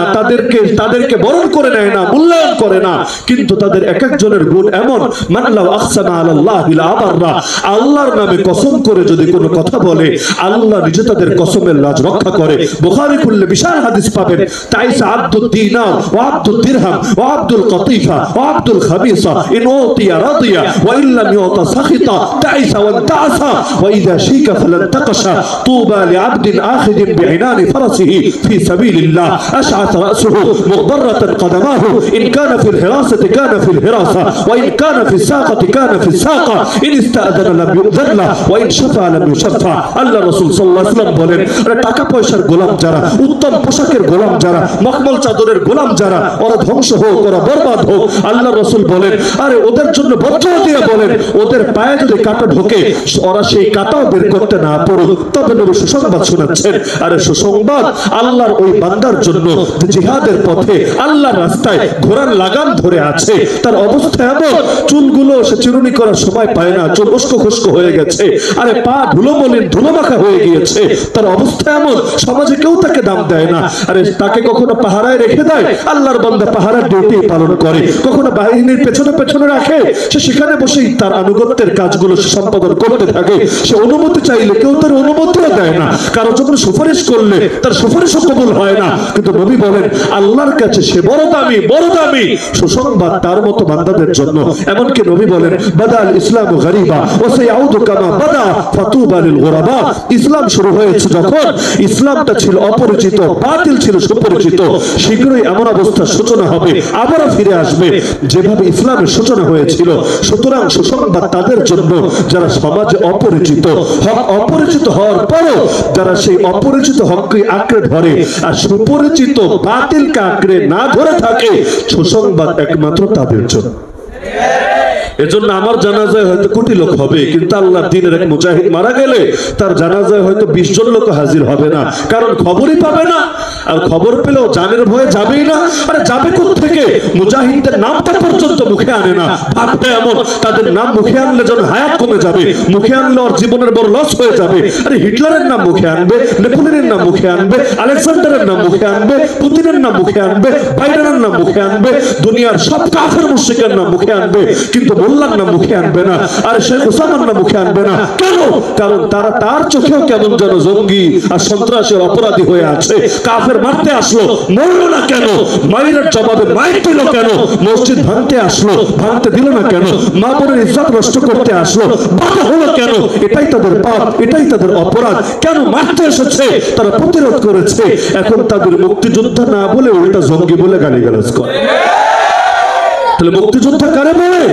তাদেরকে বরণ করে নেয় না, মূল্যায়ন করে না, কিন্তু তাদের এক একজনের গুণ এমন, মাল্লাহু আকসামা আলাল্লাহি লা আবাররা, আল্লাহর নামে কসম করে যদি কোনো কথা বলে, আল্লাহ নিজে তাদের কসমের লাজ রক্ষা করে। বুখারী খুললে বিশাল হাদিস পাবেন, তাইসা আব্দুদ দিনার ওয়া আব্দুদ দিরহাম ওয়া আব্দুল কতিফা ওয়া আব্দুল খাবিসা ইন উতিয়া রাদিয়া ওয়া ইল্লাম ইউতা সাখিতা তাইসা ওয়া তাসা ওয়া ইযা শিকা ফালান তাকশা তুবা লিআবদিন আখিদিন বিইনানি ফারাসিহি ফি সাবিলিল্লাহ আশআত রাসুহু মুগবরাতান قدماه إن كان في الحراسة كان في الحراسة وإن كان في الساقة كان في الساقة إن استأذن لم يؤذن له وإن شفع لم يشفع। আল্লাহ রাসূল সাল্লাল্লাহু আলাইহি ওয়াসাল্লাম বলেন, টাকা পয়সার গোলাম যারা, উত্তম পোশাকের গোলাম যারা, মখমল চাদরের গোলাম যারা, ওরা ধ্বংস হোক, ওরা বরবাদ হোক। আল্লাহ রাসূল বলেন, আরে ওদের জন্য বদদুয়া দিয়ে বলেন, ওদের পায়ে যদি কাঁটা ঢোকে, ওরা সেই কাঁটাও বের করতে না পারুক। তবে নবী সুসংবাদ শোনাচ্ছেন, আরে সুসংবাদ আল্লাহর ওই বান্দার জন্য জিহাদের পথে আল্লাহর রাস্তায় ঘোড়ার লাগাম ধরে আছে, তার অবস্থা এমন, চুলগুলো সে চিরুনি করার সময় পায় না, চুল উস্কো খুস্কো হয়ে গেছে, আরে পা ধুলো মলিন ধুলো মাখা হয়ে গিয়েছে, তার অবস্থা এমন, সমাজে কেউ তাকে দাম দেয় না। আরে তাকে কখনো পাহারায় রেখে দেয়, আল্লাহর বান্দা পাহারার ডিউটি পালন করে, কখনো বাহিনীর পেছনে পেছনে রাখে, সে সেখানে বসেই তার আনুগত্যের কাজগুলো সম্পাদন করতে থাকে। সে অনুমতি চাইলে কেউ তার অনুমতিও দেয় না, কারো যখন সুপারিশ করলে তার সুপারিশও কবুল হয় না। কিন্তু নবী বলেন, আল্লাহর কাছে সে বড় দামি, বড় দামি। সুসংবাদ তার মতো বান্দাদের জন্য। এমনকি নবী বলেন, বাদাল ইসলামু গরিবা ওয়া সায়াউদু কামা বাদা ফাতুবা লিল গুরাবা। ইসলাম শুরু হয়েছে যখন, ইসলামটা ছিল অপরিচিত, বাতিল ছিল সুপরিচিত, শীঘ্রই এমন অবস্থার সূচনা হবে, আবারও ফিরে আসবে যেভাবে ইসলামের সূচনা হয়েছিল। সুতরাং সুসংবাদ তাদের জন্য যারা সমাজে অপরিচিত, হক অপরিচিত হওয়ার পরও যারা সেই অপরিচিত হককে আঁকড়ে ধরে আর সুপরিচিত বাতিলকে আঁকড়ে না ধরে থাকে, সুসংবাদ একমাত্র তাদের জন্য। এজন্য আমার জানাজায় হয়তো কোটি লোক হবে, কিন্তু আল্লাহর দ্বীনের এক মুজাহিদ মারা গেলে তার জানাজায় হয়তো 20 জন লোক হাজির হবে না, কারণ খবরই পাবে না। আর খবর পেলেও জানের ভয়ে যাবেই না। আরে যাবে কোত্থেকে? মুজাহিদদের নামটা পর্যন্ত মুখে আনে না। ভাবতে এমন, তাদের নাম মুখে আনলে যেন হায়াত কমে যাবে, মুখে আনলে ওর জীবনের বড় লস হয়ে যাবে। আরে হিটলারের নাম মুখে আনবে, নেপোলিয়নের নাম মুখে আনবে, আলেকজান্ডারের নাম মুখে আনবে, পুতিনের নাম মুখে আনবে, বাইডেনের নাম মুখে আনবে, দুনিয়ার সব কাফের মুশরিকের নাম মুখে আনবে, কিন্তু মোল্লার নাম মুখে আনবে না, আর শেখ ওসামার নাম মুখে আনবে না। কেন? কারণ তারা তার চোখেও কেমন যেন জঙ্গি আর সন্ত্রাসের অপরাধী হয়ে আছে। কাফের মারতে আসলো, মরলো না কেন? মায়ের জবাবে মায়ের দিল কেন? মসজিদ ভাঙতে আসলো, ভাঙতে দিল না কেন? মা বোনের ইজ্জত নষ্ট করতে আসলো, বাধা হলো কেন? এটাই তাদের পাপ, এটাই তাদের অপরাধ। কেন মারতে এসেছে? তারা প্রতিরোধ করেছে। এখন তাদের মুক্তিযোদ্ধা না বলে উল্টা জঙ্গি বলে গালিগালাজ করে। তাহলে মুক্তিযোদ্ধা কারে বলে?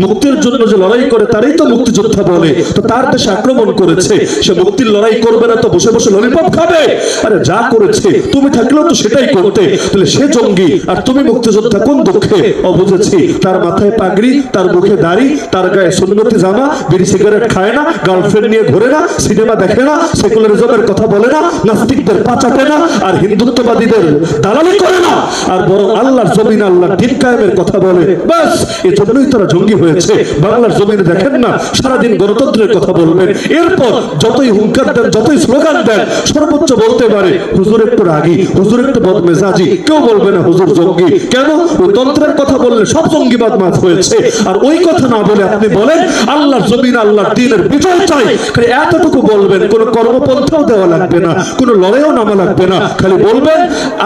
মুক্তির জন্য যে লড়াই করে তারই তো মুক্তিযোদ্ধা বলে। তো তার দেশে আক্রমণ করেছে, সে মুক্তির লড়াই করবে না তো বসে বসে ললিপপ খাবে? আরে যা করেছে তুমি থাকলেও তো সেটাই করতে। তাহলে সে জঙ্গি আর তুমি মুক্তিযোদ্ধা, কোন দুঃখে? বুঝেছি, তার মাথায় পাগড়ি, তার মুখে দাড়ি, তার গায়ে সুন্নতি জামা, বিড়ি সিগারেট খায় না, গার্লফ্রেন্ড নিয়ে ঘোরে না, সিনেমা দেখে না, সেকুলারিজমের কথা বলে না, নাস্তিকদের পাচাটে না, আর হিন্দুত্ববাদীদের দালালি করে না, আর বরং আল্লাহর জমিন আল্লাহর দ্বীন কায়েমের কথা বলে। বাস এজন্যই তারা জঙ্গি হয়েছে। বাংলার জমিনে দেখেন না, সারাদিন গণতন্ত্রের কথা বলবেন, এরপর যতই হুঙ্কার দেন, যতই স্লোগান দেন, সর্বোচ্চ বলতে পারে হুজুর একটু রাগী, হুজুর একটু বদমেজাজি, কেউ বলবে না হুজুর জঙ্গি। কেন? ওই তন্ত্রের কথা বললে সব জঙ্গিবাদ মাছ হয়েছে। আর ওই কথা না বলে আপনি বলেন আল্লাহর জমিন আল্লাহর দ্বীনের বিজয় চাই, খালি এতটুকু বলবেন, কোনো কর্মপন্থাও দেওয়া লাগবে না, কোনো লড়াইও নামা লাগবে না, খালি বলবেন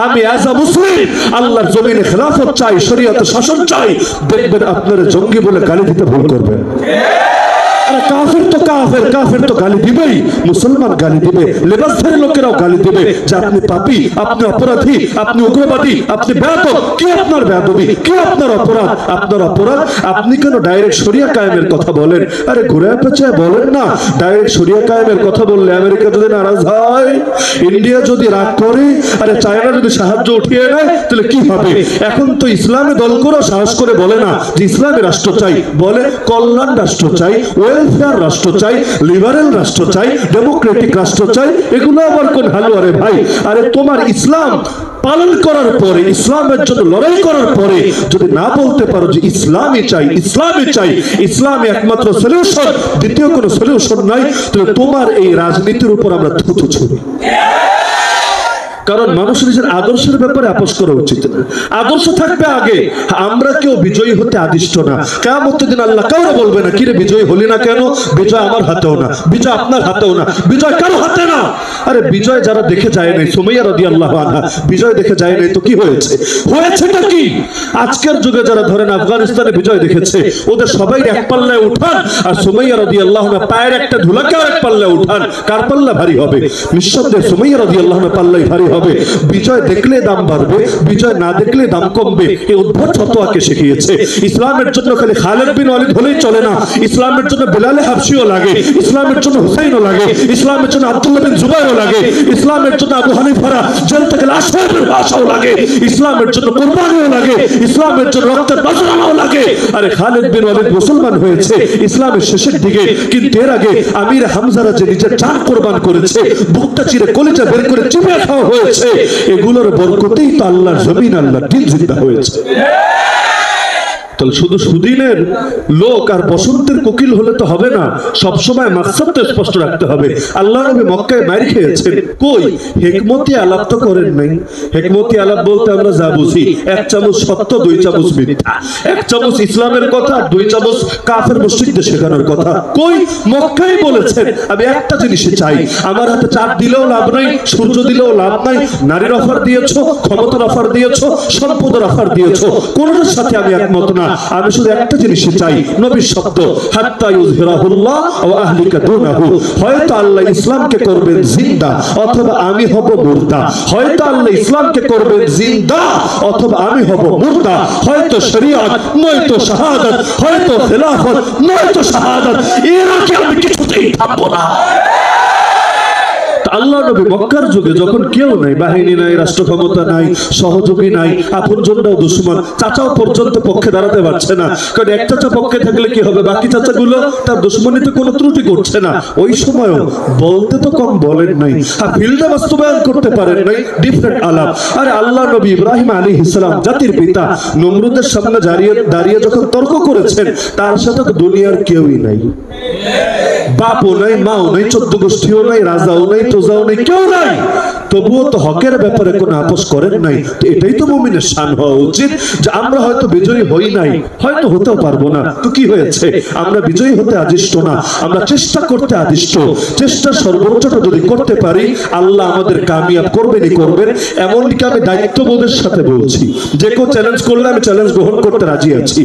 আমি অ্যাজ আ মুসলিম আল্লাহর জমিনে খেলাফত চাই, শরীয়ত শাসন চাই। দেখবেন আপনারা জঙ্গি বলে গালি দিতে ভুল করবেন। আরে কাফের তো কাফের, কাফের তো গালি দিবেই, মুসলমান গালি দিবে, লেবাসধারী লোকেরাও গালি দিবে যে আপনি পাপী, আপনি অপরাধী, আপনি উগ্রবাদী, আপনি বেয়াদব। কি আপনার বেয়াদবি, কি আপনার অপরাধ? আপনার অপরাধ আপনি কেন ডাইরেক্ট শরিয়া কায়েমের কথা বলেন? আরে ঘুরে পেঁচায় বলেন না। ডাইরেক্ট শরিয়া কায়েমের কথা বললে আমেরিকা যদি নারাজ হয়, ইন্ডিয়া যদি রাগ করে, আরে চায়না যদি সাহায্য উঠিয়ে নেয়, তাহলে কি হবে? এখন তো ইসলামে দল করে সাহস করে বলে না যে ইসলামী রাষ্ট্র চাই, বলে কল্যাণ রাষ্ট্র চাই, ওয়েলফেয়ার রাষ্ট্র চাই, লিবারেল রাষ্ট্র চাই, ডেমোক্রেটিক রাষ্ট্র চাই। এগুলো আবার কোন হালুয়া রে ভাই? আরে তোমার ইসলাম পালন করার পরে, ইসলামের জন্য লড়াই করার পরে যদি না বলতে পারো যে ইসলামই চাই, ইসলামই চাই, ইসলামই একমাত্র সলিউশন, দ্বিতীয় কোনো সলিউশন নাই, তাহলে তোমার এই রাজনীতির উপর আমরা থুতু ছুঁড়ি। কারণ মানুষ নিজের আদর্শের ব্যাপারে আপোষ করা উচিত না। আদর্শ থাকবে আগে। আমরা কেউ বিজয়ী হতে আদিষ্ট না। কিয়ামতের দিন আল্লাহ কাউরে বলবে না কিরে বিজয়ী হলি না কেন? বিজয় আমার হাতেও না, বিজয় আপনার হাতেও না, বিজয় কারো হাতে না। আরে বিজয় যারা দেখে যায় নাই, সুমাইয়া রাদিয়াল্লাহু আনহা বিজয় দেখে যায় নাই, তো কি হয়েছে? হয়েছেটা কি? আজকের যুগে যারা ধরেন আফগানিস্তানে বিজয় দেখেছে, ওদের সবাই এক পাল্লায় উঠান, আর সুমাইয়া রাদিয়াল্লাহু আনহা পায়ের একটা ধুলাকে এক পাল্লায় উঠান, কার পাল্লা ভারী হবে? নিঃসন্দেহে সুমাইয়া রাদিয়াল্লাহু আনহা পাল্লাই ভারী হবে। বিজয় দেখলে দাম বাড়বে, বিজয় না দেখলে দাম কমবে। এই উদ্ভট ফতোয়াকে শিখিয়েছে। ইসলামের জন্য খালি খালিদ বিন ওয়ালিদ হলেই চলে না, ইসলামের জন্য বিলাল হাবশিও লাগে, ইসলামের জন্য হুসাইনও লাগে, ইসলামের জন্য আব্দুল্লাহ বিন জুবাইরও লাগে, ইসলামের জন্য আবু হানিফারা জেল থেকে লাশ বের আসাও লাগে, ইসলামের জন্য কুরবানিও লাগে, ইসলামের জন্য রক্তের নজরানাও লাগে। আরে খালিদ বিন ওয়ালিদ মুসলমান হয়েছে ইসলামের শেষের দিকে, কিন্তু এর আগে আমির হামজারা যে নিজের জান কুরবান করেছে, বুকটা চিরে কলিজা বের করে চিবিয়ে খাওয়া হয়েছে, এগুলোর বরকতেই তো আল্লাহর জমিন, আল্লাহর দিন জিন্দা হয়েছে। তাহলে শুধু সুদিনের লোক আর বসন্তের কোকিল হলে তো হবে না, সবসময় মাকসাদটা স্পষ্ট রাখতে হবে। আল্লাহ নবী মক্কায় মাইর খেয়েছেন, কই হিকমতি আলাপ তো করেন নাই। হিকমতি আলাপ বলতে আমরা যা বুঝি, এক চামচ সত্য, দুই চামচ মিথ্যা, এক চামচ ইসলামের কথা, দুই চামচ কাফের মুশরিকদের শেখানোর কথা। কই মক্কায় বলেছেন আমি একটা জিনিসই চাই, আমার হাতে চাঁদ দিলেও লাভ নাই, সূর্য দিলেও লাভ নাই, নারীর অফার দিয়েছো, ক্ষমতার অফার দিয়েছো, সম্পদের অফার দিয়েছো, কোনটার সাথে আমি একমত না। আমি শুধু একটা জিনিসই চাই, নবীর শব্দ, হাত্তা ইউযহিরাহুল্লাহ ওয়া আহলিকা দুনাহু। হয়তো আল্লাহ ইসলামকে করবেন জিন্দা, অথবা আমি হব মুর্দা। হয়তো আল্লাহ ইসলামকে করবেন জিন্দা, অথবা আমি হব মুর্দা। হয়তো শরিয়ত, নয়তো শাহাদাত, হয়তো খেলাফত, নয়তো শাহাদাত। এর আগে আমি কিছুতেই থামবো না। আল্লাহ নবী মক্কার যুগে যখন কেউ নাই, বাহিনী নাই, রাষ্ট্র ক্ষমতা নাই, সহযোগী নাই, আপনজনরাও দুশমন, চাচাও পর্যন্ত পক্ষে দাঁড়াতে পারছে না। কারণ এক চাচা পক্ষে থাকলে কি হবে, বাকি চাচাগুলো তার দুশমনীতে কোনো ত্রুটি করছে না। ওই সময়ও বলতে তো কম বলেন নাই, আর ফিল্ডে বাস্তবায়ন করতে পারেন নাই, ডিফারেন্ট আলাপ। আরে আল্লাহ নবী ইব্রাহিম আলাইহিস সালাম জাতির পিতা নমরুদের সামনে দাঁড়িয়ে যখন তর্ক করেছেন, তার সাথে তো দুনিয়ার কেউই নাই, বাপও নাই, মাও নাই, 14 গোষ্ঠীও নাই, রাজাও নাই, তোজাও নাই, কেউ নাই। তবুও তো হকের ব্যাপারে কোনো আপোষ করেন নাই। তো এটাই তো মুমিনের শান হওয়া উচিত, যে আমরা হয়তো বিজয়ী হই নাই, হয়তো হতেও পারবো না, তো কি হয়েছে, আমরা বিজয়ী হতে আদিষ্ট না, আমরা চেষ্টা করতে আদিষ্ট। চেষ্টা সর্বোচ্চটা যদি করতে পারি, আল্লাহ আমাদের কামিয়াব করবেনই করবেন। এমনকি আমি দায়িত্ববোধের সাথে বলছি, যে কেউ চ্যালেঞ্জ করলে আমি চ্যালেঞ্জ গ্রহণ করতে রাজি আছি।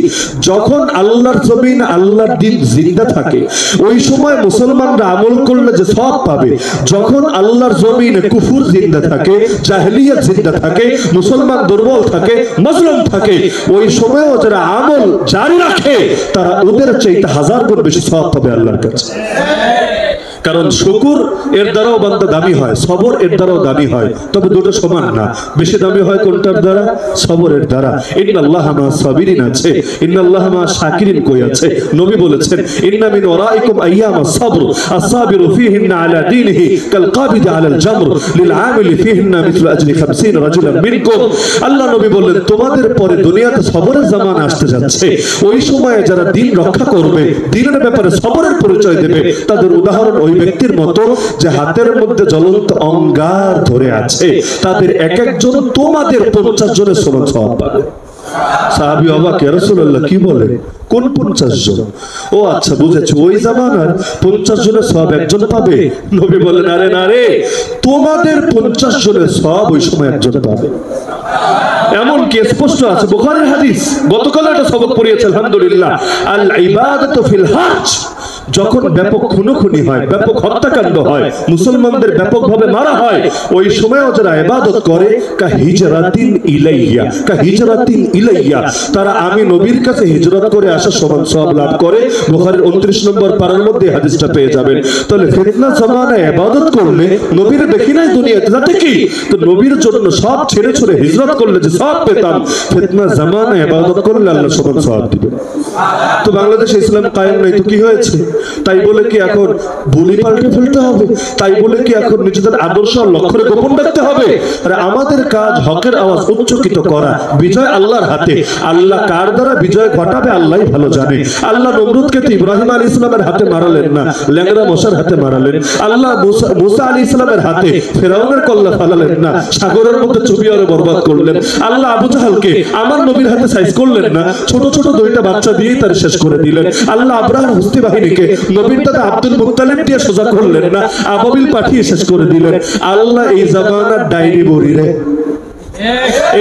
যখন আল্লাহর জমিন, আল্লাহর দিন জিন্দা থাকে, ওই সময় মুসলমানরা আমল করলে যে সওয়াব পাবে। যখন আল্লাহর জমিনে কুফর জিন্দা থাকে, জাহেলিয়াত জিন্দা থাকে, মুসলমান দুর্বল থাকে, মজলুম থাকে, ওই সময়ও যারা আমল জারি রাখে, তারা ওদের চাইতে 1000 গুণ বেশি সওয়াব পাবে আল্লাহর কাছে। কারণ শুকুর এর দ্বারাও বান্দা দামি হয়, সবর এর দ্বারাও দামি হয়, তবে দুটো সমান না। বেশি দামি হয় কোনটার দ্বারা? সবরের দ্বারা। ইন্নাল্লাহা মা সাবিরিন আছে, ইন্নাল্লাহা মা শাকিরিন কই আছে? নবী বলেছেন, ইন্না মিন ওয়ারাইকুম আইয়ামা সাবর আস-সাবিরু ফীহিন্না আলা দীনিহি কাল কাবিদ আলা আল-জামর লিল আমিলি ফীহিন্না মিথলু আজরি 50 রাজুলান মিনকুম। আল্লাহ নবী বললেন, তোমাদের পরে দুনিয়াতে সবরের জামানা আসতে যাচ্ছে। ওই সময়ে যারা দ্বীন রক্ষা করবে, দ্বীনের ব্যাপারে সবরের পরিচয় দেবে, তাদের উদাহরণ ওই ব্যক্তির মতো যে হাতের মধ্যে জ্বলন্ত অঙ্গার ধরে আছে। তাদের এক একজন তোমাদের 50 জনের সমান সওয়াব পাবে। সাহাবী অবাক, ইয়া রাসূলুল্লাহ কি বলে, কোন 50 জন? ও আচ্ছা বুঝেছি, ওই জামানার 50 জনের সওয়াব একজন পাবে। নবী বললেন, আরে না রে, তোমাদের 50 জনের সওয়াব ওই সময় একজন পাবে। এমন কি স্পষ্ট আছে, বুখারীর হাদিস, গতকাল একটা সবক পড়িয়েছে আলহামদুলিল্লাহ, আল ইবাদাতু ফিল হজ, যখন ব্যাপক খুনোখুনি হয়, ব্যাপক হত্যাকাণ্ড হয়, মুসলমানদের ব্যাপকভাবে মারা হয়, ওই সময়ও যারা ইবাদত করে কা হিজরাতিন ইলাইয়া, কা হিজরাতিন ইলাইয়া, তারা আমি নবীর কাছে হিজরত করে আসা সমান সওয়াব লাভ করে। বুখারীর 29 নম্বর পারার মধ্যে হাদিসটা পেয়ে যাবেন। তাহলে ফিতনা জামানায় ইবাদত করলে নবীর দেখি নাই দুনিয়াতে, যাতে কি তো নবীর জন্য সব ছেড়ে ছুড়ে হিজরত করলে যে সব পেতাম, ফিতনা জামানায় ইবাদত করলে আল্লাহ সমান সওয়াব দিবেন। তো বাংলাদেশে ইসলাম কায়েম নাই তো কি হয়েছে? তাই বলে কি এখন বলি পাল্টে ফেলতে হবে? তাই বলে কি এখন নিজেদের আদর্শ লক্ষ্যে গোপন রাখতে হবে? আরে আমাদের কাজ হকের আওয়াজ উচ্চকিত করা। বিজয় আল্লাহর হাতে। আল্লাহ কার দ্বারা বিজয় ঘটাবে আল্লাহই ভালো জানে। আল্লাহ নমরুদকে তো ইব্রাহিম আলাইহিস সালামের হাতে মারালেন না, ল্যাংড়া মশার হাতে মারালেন। আল্লাহ মুসা আলাইহিস সালামের হাতে ফেরাউনের কল্লা ফালালেন না, সাগরের মধ্যে চুবিয়ে বরবাদ করলেন। আল্লাহ আবু জাহালকে আমার নবীর হাতে সাইজ করলেন না, ছোট ছোট দুইটা বাচ্চা দিয়ে তার শেষ করে দিলেন। আল্লাহ আব্রাহার হস্তি বাহিনীকে নবীর দাদা আব্দুল মুত্তালিব দিয়ে সোজা করলেন না, আবাবিল পাঠিয়ে শেষ করে দিলেন। আল্লাহ এই জামানার ডাইনি বড়ি রে,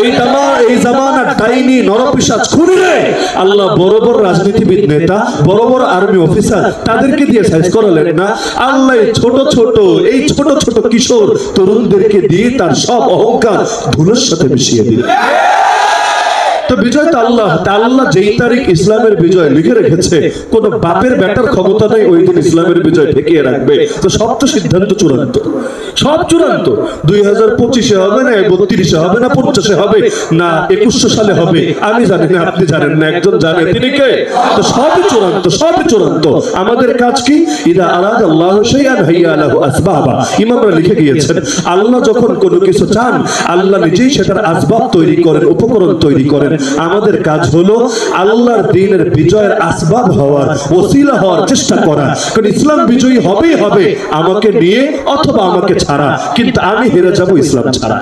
এই জামানার ডাইনি নরপিশাচ খুনি রে আল্লাহ বড় বড় রাজনীতিবিদ নেতা, বড় বড় আর্মি অফিসার তাদেরকে দিয়ে সাইজ করালেন না। আল্লাহ এই ছোট ছোট কিশোর তরুণদেরকে দিয়ে তার সব অহংকার ধুলোর সাথে মিশিয়ে দিলেন। তো বিজয় তো আল্লাহ, আল্লাহ যেই তারিখ ইসলামের বিজয় লিখে রেখেছে, কোন বাপের বেটার ক্ষমতা নেই ওই দিন ইসলামের বিজয় ঠেকিয়ে রাখবে। তো সব তো সিদ্ধান্ত চূড়ান্ত, সব চূড়ান্ত। 2025-এ হবে না, 32-এ হবে না, 50-এ হবে না, 2100 সালে হবে, আমি জানি না, আপনি জানেন না, একজন জানে, তিনি কে? তো সবই চূড়ান্ত, সবই চূড়ান্ত। আমাদের কাজ কি? ইদা আরাদ আল্লাহু শাইআন হাইয়া লাহু আসবাবা। ইমামরা লিখে গিয়েছেন, আল্লাহ যখন কোনো কিছু চান, আল্লাহ নিজেই সেটার আসবাব তৈরি করেন, উপকরণ তৈরি করেন। আমাদের কাজ হলো আল্লাহর দ্বীনের বিজয়ের আসবাব হওয়ার, ওসিলা হওয়ার চেষ্টা করা। কারণ ইসলাম বিজয়ী হবেই হবে, আমাকে নিয়ে অথবা আমাকে ছাড়া, কিন্তু আমি হেরে যাব ইসলাম ছাড়া।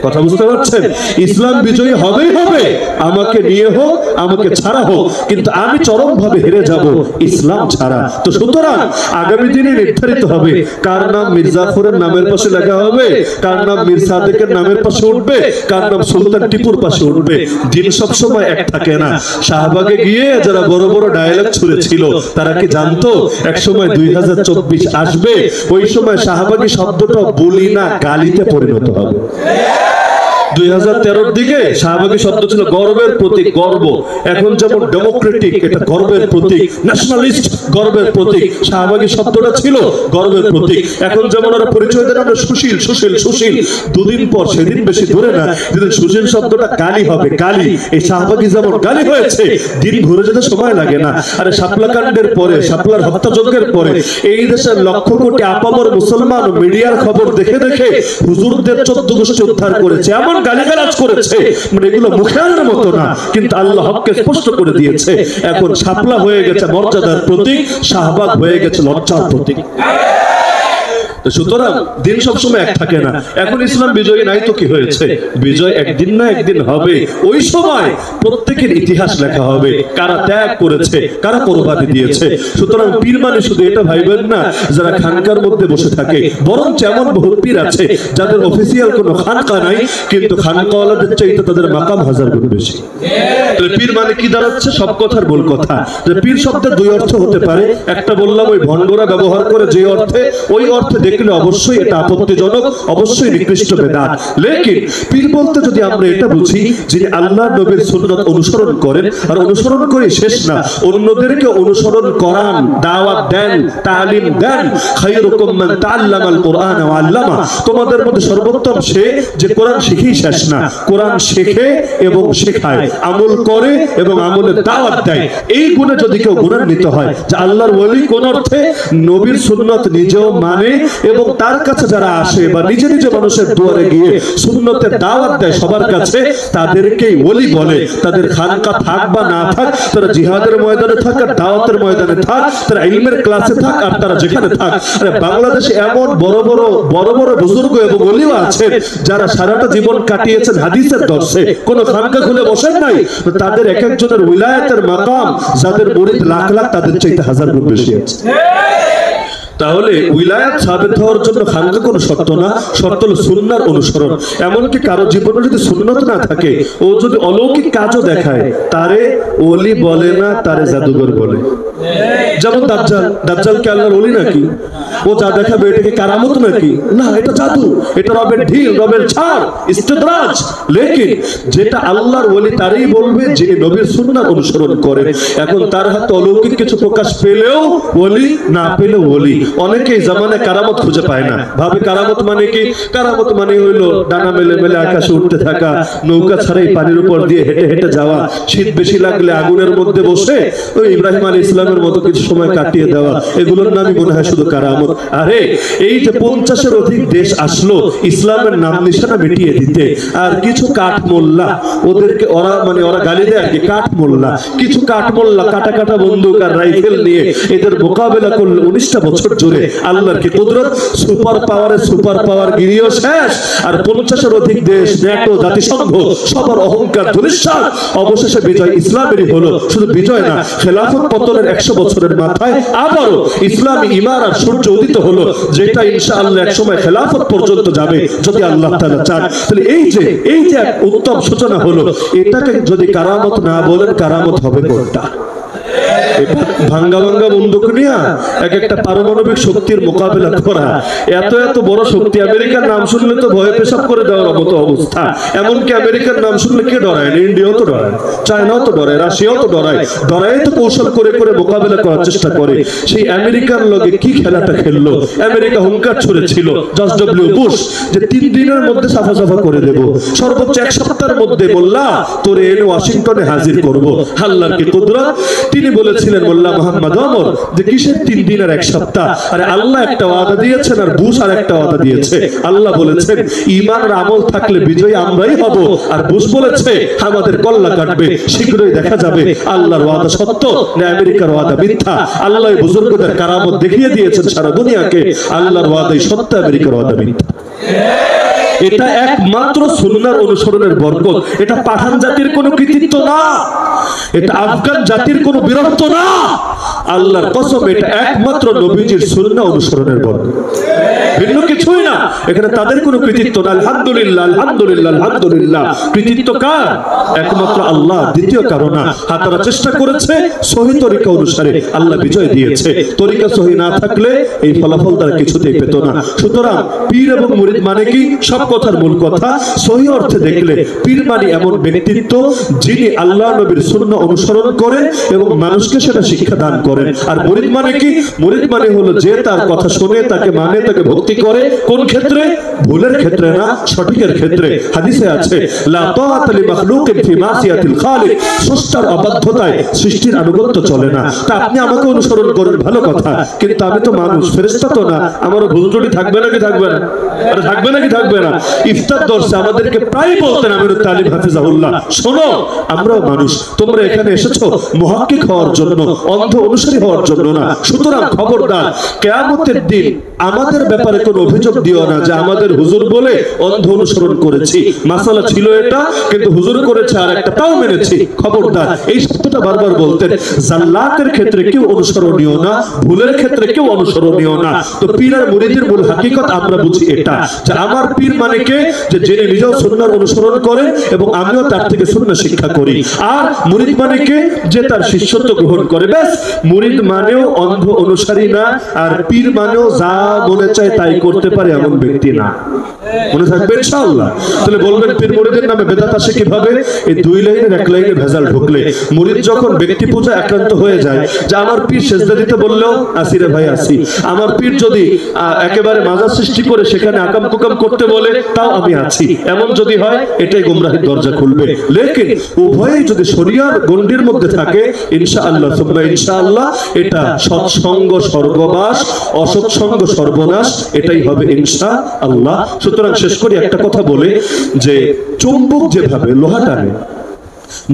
কথা বুঝতে পারছেন? ইসলাম বিজয়ী হবেই হবে, আমাকে নিয়ে হোক আমাকে ছাড়া হোক, কিন্তু আমি চরম ভাবে হেরে যাব ইসলাম ছাড়া। তো সুতরাং আগামী দিনে নির্ধারিত হবে কার নাম মির্জাফরের নামের পাশে লেখা হবে, কার নাম মীর সাদেকের নামের পাশে উঠবে, কার নাম সুলতান টিপুর পাশে উঠবে। দিন সবসময় এক থাকে না। শাহবাগে গিয়ে যারা বড় বড় ডায়ালগ ছুড়েছিল তারা কি জানতো একসময় 2024 আসবে, ওই সময় শাহবাগী শব্দটা বলি না গালিতে পরিণত হবে। 2013-র দিকে শাহবাগী শব্দ ছিল গর্বের প্রতীক, গর্ব। এখন যেমন ডেমোক্রেটিক, এটা গর্বের প্রতীক, ন্যাশনালিস্ট গর্বের প্রতীক, শাহবাগী শব্দটা ছিল গর্বের প্রতীক। এখন যেমন ওরা পরিচয় দেন আমরা সুশীল সুশীল সুশীল, দুদিন পর সেদিন বেশি ধরে না, যেদিন সুশীল শব্দটা গালি হবে, গালি। এই শাহবাগী যেমন গালি হয়েছে, দিন ঘুরে যেতে সময় লাগে না। আরে শাপলা কাণ্ডের পরে, শাপলার হত্যাযজ্ঞের পরে এই দেশের লক্ষ কোটি আপামর মুসলমান মিডিয়ার খবর দেখে দেখে হুজুরদের 14 গোষ্ঠী উদ্ধার করেছে, এমন গালিগালাজ করেছে, মানে এগুলো মুখে আনার মতো না, কিন্তু আল্লাহ হককে স্পষ্ট করে দিয়েছে। এখন শাপলা হয়ে গেছে মর্যাদার প্রতীক, শাহবাগ হয়ে গেছে লজ্জার প্রতীক। সুতরাং দিন সবসময় এক থাকে না। এখন ইসলাম বিজয়ী নাই তো কি হয়েছে? বিজয় একদিন না একদিন হবে। ওই সময় প্রত্যেকের ইতিহাস লেখা হবে, কারা ত্যাগ করেছে, কারা কোরবানি দিয়েছে। সুতরাং পীর মানে শুধু এটা ভাইবেন না যারা খানকার মধ্যে বসে থাকে, বরং এমন বহুত পীর আছে যাদের অফিসিয়াল কোনো খানকা নাই, কিন্তু খানকাওয়ালাদের চাইতে তাদের মাকাম 1000 গুণ বেশি। তাহলে পীর মানে কি দাঁড়াচ্ছে? সব কথার বল কথা। যে পীর শব্দের দুই অর্থ হতে পারে, একটা বললাম ওই ভণ্ডরা ব্যবহার করে যে অর্থে, ওই অর্থে দেখলে অবশ্যই এটা আপত্তিজনক, অবশ্যই নিকৃষ্ট বেদাত। লেকিন পীর বলতে যদি আমরা এটা বুঝি যিনি আল্লাহর নবীর সুন্নাত অনুসরণ করেন, আর অনুসরণ করে শেষ না, অন্যদেরকে অনুসরণ করান, দাওয়াত দেন, তালিম দেন। খায়রুকুম মান তাআল্লামাল কুরআন ওয়া আল্লামা। তোমাদের মধ্যে সর্বোত্তম সে যে কোরআন শিখেই শেষ না, কোরআন শেখে এবং শেখায়, আমল করে এবং আমলের দাওয়াত দেয়। এই গুণে যদি কেউ গুণান্বিত হয় যে আল্লাহর ওলি কোন অর্থে নবীর সুন্নাত নিজেও মানে এবং তার কাছে যারা আসে বা নিজে নিজে মানুষের দুয়ারে গিয়ে সুন্নতের দাওয়াত দেয় সবার কাছে, তাদেরকেই ওলি বলে। তাদের খানকা থাক বা না থাক, তারা জিহাদের ময়দানে থাক আর দাওয়াতের ময়দানে থাক, তারা ইলমের ক্লাসে থাক আর তারা যেখানে থাক। আরে বাংলাদেশে এমন বড় বড় বুজুর্গ এবং ওলিও আছেন যারা সারাটা জীবন কাটিয়েছেন হাদিসের দর্শে, কোন খানকা খুলে বসেন নাই। তাদের এক একজনের উলায়াতের মাকাম, যাদের মুরিদ লাখ লাখ, তাদের চাইতে 1000 গুণ বেশি আছে। তাহলে উইলায়াত সাবেত হওয়ার জন্য খানকা কোনো শর্ত না, শর্ত হলো সুন্নাহর অনুসরণ। এমনকি কারো জীবনে যদি সুন্নত না থাকে, ও যদি অলৌকিক কাজও দেখায়, তারে ওলি বলে না, তারে জাদুঘর বলে। যেমন দাজ্জাল, দাজ্জাল কি আল্লাহর ওলি নাকি? ও যা দেখাবে এটাকে কারামত নাকি? না, এটা জাদু, এটা রবের ঢিল, রবের ছাড়, ইস্তেদরাজ। লেকিন যেটা আল্লাহর ওলি তারই বলবে যিনি নবীর সুন্নাহ অনুসরণ করে। এখন তার হাতে অলৌকিক কিছু প্রকাশ পেলেও ওলি, না পেলেও ওলি। অনেকেই জামানে কারামত খুঁজে পায় না, ভাবে কারামত মানে কি? কারামত মানে হইলো ডানা মেলে মেলে আকাশে উঠতে থাকা, নৌকা ছাড়াই পানির উপর দিয়ে হেঁটে হেঁটে যাওয়া, শীত বেশি লাগলে আগুনের মধ্যে বসে ওই ইব্রাহিম আলাইহিস সালামের মতো কিছু সময় কাটিয়ে দেওয়া, এগুলোর নামই মনে হয় শুধু কারামত। আরে এই যে 50-এর অধিক দেশ আসলো ইসলামের নাম নিশানা মিটিয়ে দিতে, আর কিছু কাঠ মোল্লা ওদেরকে ওরা গালি দেয় আর কি, কাঠ মোল্লা, কিছু কাঠ মোল্লা কাটা কাটা বন্দুক আর রাইফেল নিয়ে এদের মোকাবেলা করলো 19টা বছর জুড়ে। আল্লাহর কি কুদরত! সুপার পাওয়ারে সুপার পাওয়ার গিরিও শেষ, আর 50-এর অধিক দেশ, ন্যাটো, জাতিসংঘ, সবার অহংকার ধূলিসাৎ, অবশেষে বিজয় ইসলামেরই হলো। শুধু বিজয় না, খেলাফত পতনের 100 বছরের মাথায় আবারও ইসলামী ইমারাত সূর্য উদিত হলো, যেটা ইনশাআল্লাহ এক সময় খেলাফত পর্যন্ত যাবে যদি আল্লাহ তাআলা চান। তাহলে এই যে এক উত্তম সূচনা হলো, এটাকে যদি কারামত না বলেন, কারামত হবে কোনটা? ভাঙ্গা ভাঙ্গা বন্দুক নিয়ে এক একটা পারমাণবিক শক্তির মোকাবেলা করা, এত বড় শক্তি। আমেরিকার নাম শুনলে তো ভয়ে পেশাব করে দেওয়ার মতো অবস্থা। এমনকি আমেরিকার নাম শুনলে কে ডরায়? ইন্ডিয়াও তো ডরায়, চায়নাও তো ডরায়, রাশিয়াও তো ডরায়, ডরাই তো কৌশল করে করে মোকাবেলা করার চেষ্টা করে। সেই আমেরিকার লগে কি খেলাটা খেললো! আমেরিকা হুঙ্কার ছড়েছিল জর্জ ডব্লিউ বুশ যে 3 দিনের মধ্যে সাফা সাফা করে দেব, সর্বোচ্চ 1 সপ্তাহের মধ্যে মোল্লা তোরে এনে ওয়াশিংটনে হাজির করব। আল্লাহর কি কুদরত! তিনি বলেছিলেন মোল্লা মোহাম্মদ ওমর যে কিসের 3 দিন আর 1 সপ্তাহ? আরে আল্লাহ একটা ওয়াদা দিয়েছেন আর বুশ আর একটা ওয়াদা দিয়েছে। আল্লাহ বলেছেন ঈমান আর আমল থাকলে বিজয়ী আমরাই হব, আর বুশ বলেছে আমাদের কল্লা কাটবে। শীঘ্রই দেখা যাবে আল্লাহর ওয়াদা সত্য না আমেরিকার ওয়াদা মিথ্যা। আল্লাহ বুজুর্গদের কারামত দেখিয়ে দিয়েছেন সারা দুনিয়াকে, আল্লাহর ওয়াদাই সত্য, আমেরিকার ওয়াদা মিথ্যা। এটা একমাত্র সুন্নাহর অনুসরণের বরকত। এটা পাঠান জাতির কোনো কৃতিত্ব না, এটা আফগান জাতির কোনো বীরত্ব না। আল্লাহর কসম, এটা একমাত্র নবীজির সুন্নাহ অনুসরণের বরকত, ভিন্ন কিছুই না। এখানে তাদের কোনো কৃতিত্ব না। আলহামদুলিল্লাহ, আলহামদুলিল্লাহ, আলহামদুলিল্লাহ। কৃতিত্ব কার? একমাত্র আল্লাহ, দ্বিতীয় কারো না। তারা চেষ্টা করেছে সহি তরিকা অনুসারে, আল্লাহ বিজয় দিয়েছে। তরিকা সহি না থাকলে এই ফলাফল তারা কিছুতেই পেত না। সুতরাং পীর এবং মুরিদ মানে কি? সব কথার মূল কথা, সহি অর্থে দেখলে পীর মানে এমন ব্যক্তিত্ব যিনি আল্লাহ নবীর সুন্নাহ অনুসরণ করেন এবং মানুষকে সেটা শিক্ষা দান করেন। আর মুরিদ মানে কি? মুরিদ মানে হলো যে তার কথা শুনে, তাকে মানে, তাকে ভক্তি করে। কোন ক্ষেত্রে? ভুলের ক্ষেত্রে না, সঠিকের ক্ষেত্রে। হাদিসে আছে লা তাআতা লি মাখলুকিন ফি মাসিয়াতিল খালিক, স্রষ্টার অবাধ্যতায় সৃষ্টির আনুগত্য চলে না। তা আপনি আমাকে অনুসরণ করেন, ভালো কথা, কিন্তু আমি তো মানুষ, ফেরেশতা তো না, আমারও ভুল ত্রুটি থাকবে নাকি থাকবে না? আরে থাকবে নাকি থাকবে না? ইফতার দর্শে আমাদেরকে প্রায় বলতেন আমিরুত তালিব হাফিজাহুল্লাহ, শোনো আমরাও মানুষ, তোমরা এখানে এসেছো মুহাক্কিক হওয়ার জন্য, অন্ধ অনুসারী হওয়ার জন্য না। সুতরাং খবরদার, কিয়ামতের দিন আমাদের ব্যাপারে কোনো অভিযোগ দিও না যে আমাদের হুজুর বলে অন্ধ অনুসরণ করেছি। মাসালা ছিল এটা, কিন্তু হুজুর করেছে আর একটা, তাও মেনেছি। খবরদার, এই সত্যটা বারবার বলতেন। জাল্লাতের ক্ষেত্রে কেউ অনুসরণীয় না, ভুলের ক্ষেত্রে কেউ অনুসরণীয় না। তো পীর আর মুরিদের মূল হাকিকত আমরা বুঝি এটা, যে আমার পীর মানে কে? যে যিনি নিজেও সুন্নাহর অনুসরণ করেন এবং আমিও তার থেকে সুন্নাহ শিক্ষা করি। আর মুরিদ মানে কে? যে তার শিষ্যত্ব গ্রহণ করে। ব্যাস, মুরিদ মানেও অন্ধ অনুসারী না, আর পীর মানেও যা মনে চায় তাই করতে পারে এমন ব্যক্তি না। মনে থাকবে ইনশাআল্লাহ। তাহলে বলবেন পীর মুরিদের নামে বেদাত আসে কিভাবে? এই 2 লাইনের 1 লাইনে ভেজাল ঢুকলে। মুরিদ যখন ব্যক্তি পূজা আক্রান্ত হয়ে যায়, যে আমার পীর সেজদা দিতে বললেও আসি রে ভাই আসি, আমার পীর যদি একেবারে মাজার সৃষ্টি করে সেখানে আকাম কুকাম করতে বলে, তাও আমি আছি, এমন যদি হয়, এটাই গোমরাহির দরজা খুলবে। লেকিন উভয়ই যদি শরিয়ার গণ্ডির মধ্যে থাকে, ইনশাআল্লাহ সুবহান ইনশাআল্লাহ, এটা সৎসঙ্গ স্বর্গবাস, অসৎসঙ্গ সর্বনাশ, এটাই হবে ইনশাআল্লাহ। সুতরাং শেষ করি একটা কথা বলে, যে চুম্বক যেভাবে লোহা টানে,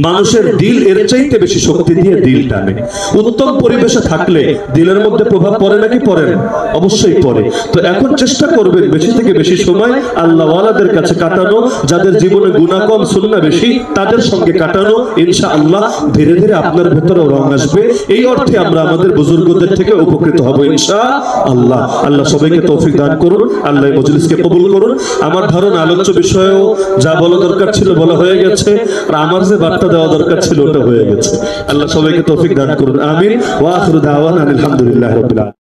মানুষের দিল এর চাইতে বেশি শক্তি দিয়ে দিল টানে। উত্তম পরিবেশে থাকলে দিলের মধ্যে প্রভাব পড়ে নাকি পড়ে না? অবশ্যই পড়ে। তো এখন চেষ্টা করবেন বেশি থেকে বেশি সময় আল্লাহওয়ালাদের কাছে কাটানো, যাদের জীবনে গুনাহ কম সুন্নাহ বেশি তাদের সঙ্গে কাটানো। ইনশাআল্লাহ ধীরে ধীরে আপনার ভেতরে রং আসবে। এই অর্থে আমরা আমাদের বুজুর্গদের থেকে উপকৃত হব ইনশাআল্লাহ। আল্লাহ সবাইকে তৌফিক দান করুন, আল্লাহ মজলিসকে কবুল করুন। আমার ধারণা আলোচ্য বিষয়েও যা বলা দরকার ছিল বলা হয়ে গেছে, আর আমার যে বার্তা দেওয়া দরকার ছিল ওটা হয়ে গেছে। আল্লাহ সবাইকে তৌফিক দান করুন, আমিন। ওয়া আখিরু দাওয়ানা আলহামদুলিল্লাহি রাব্বিল আলামিন।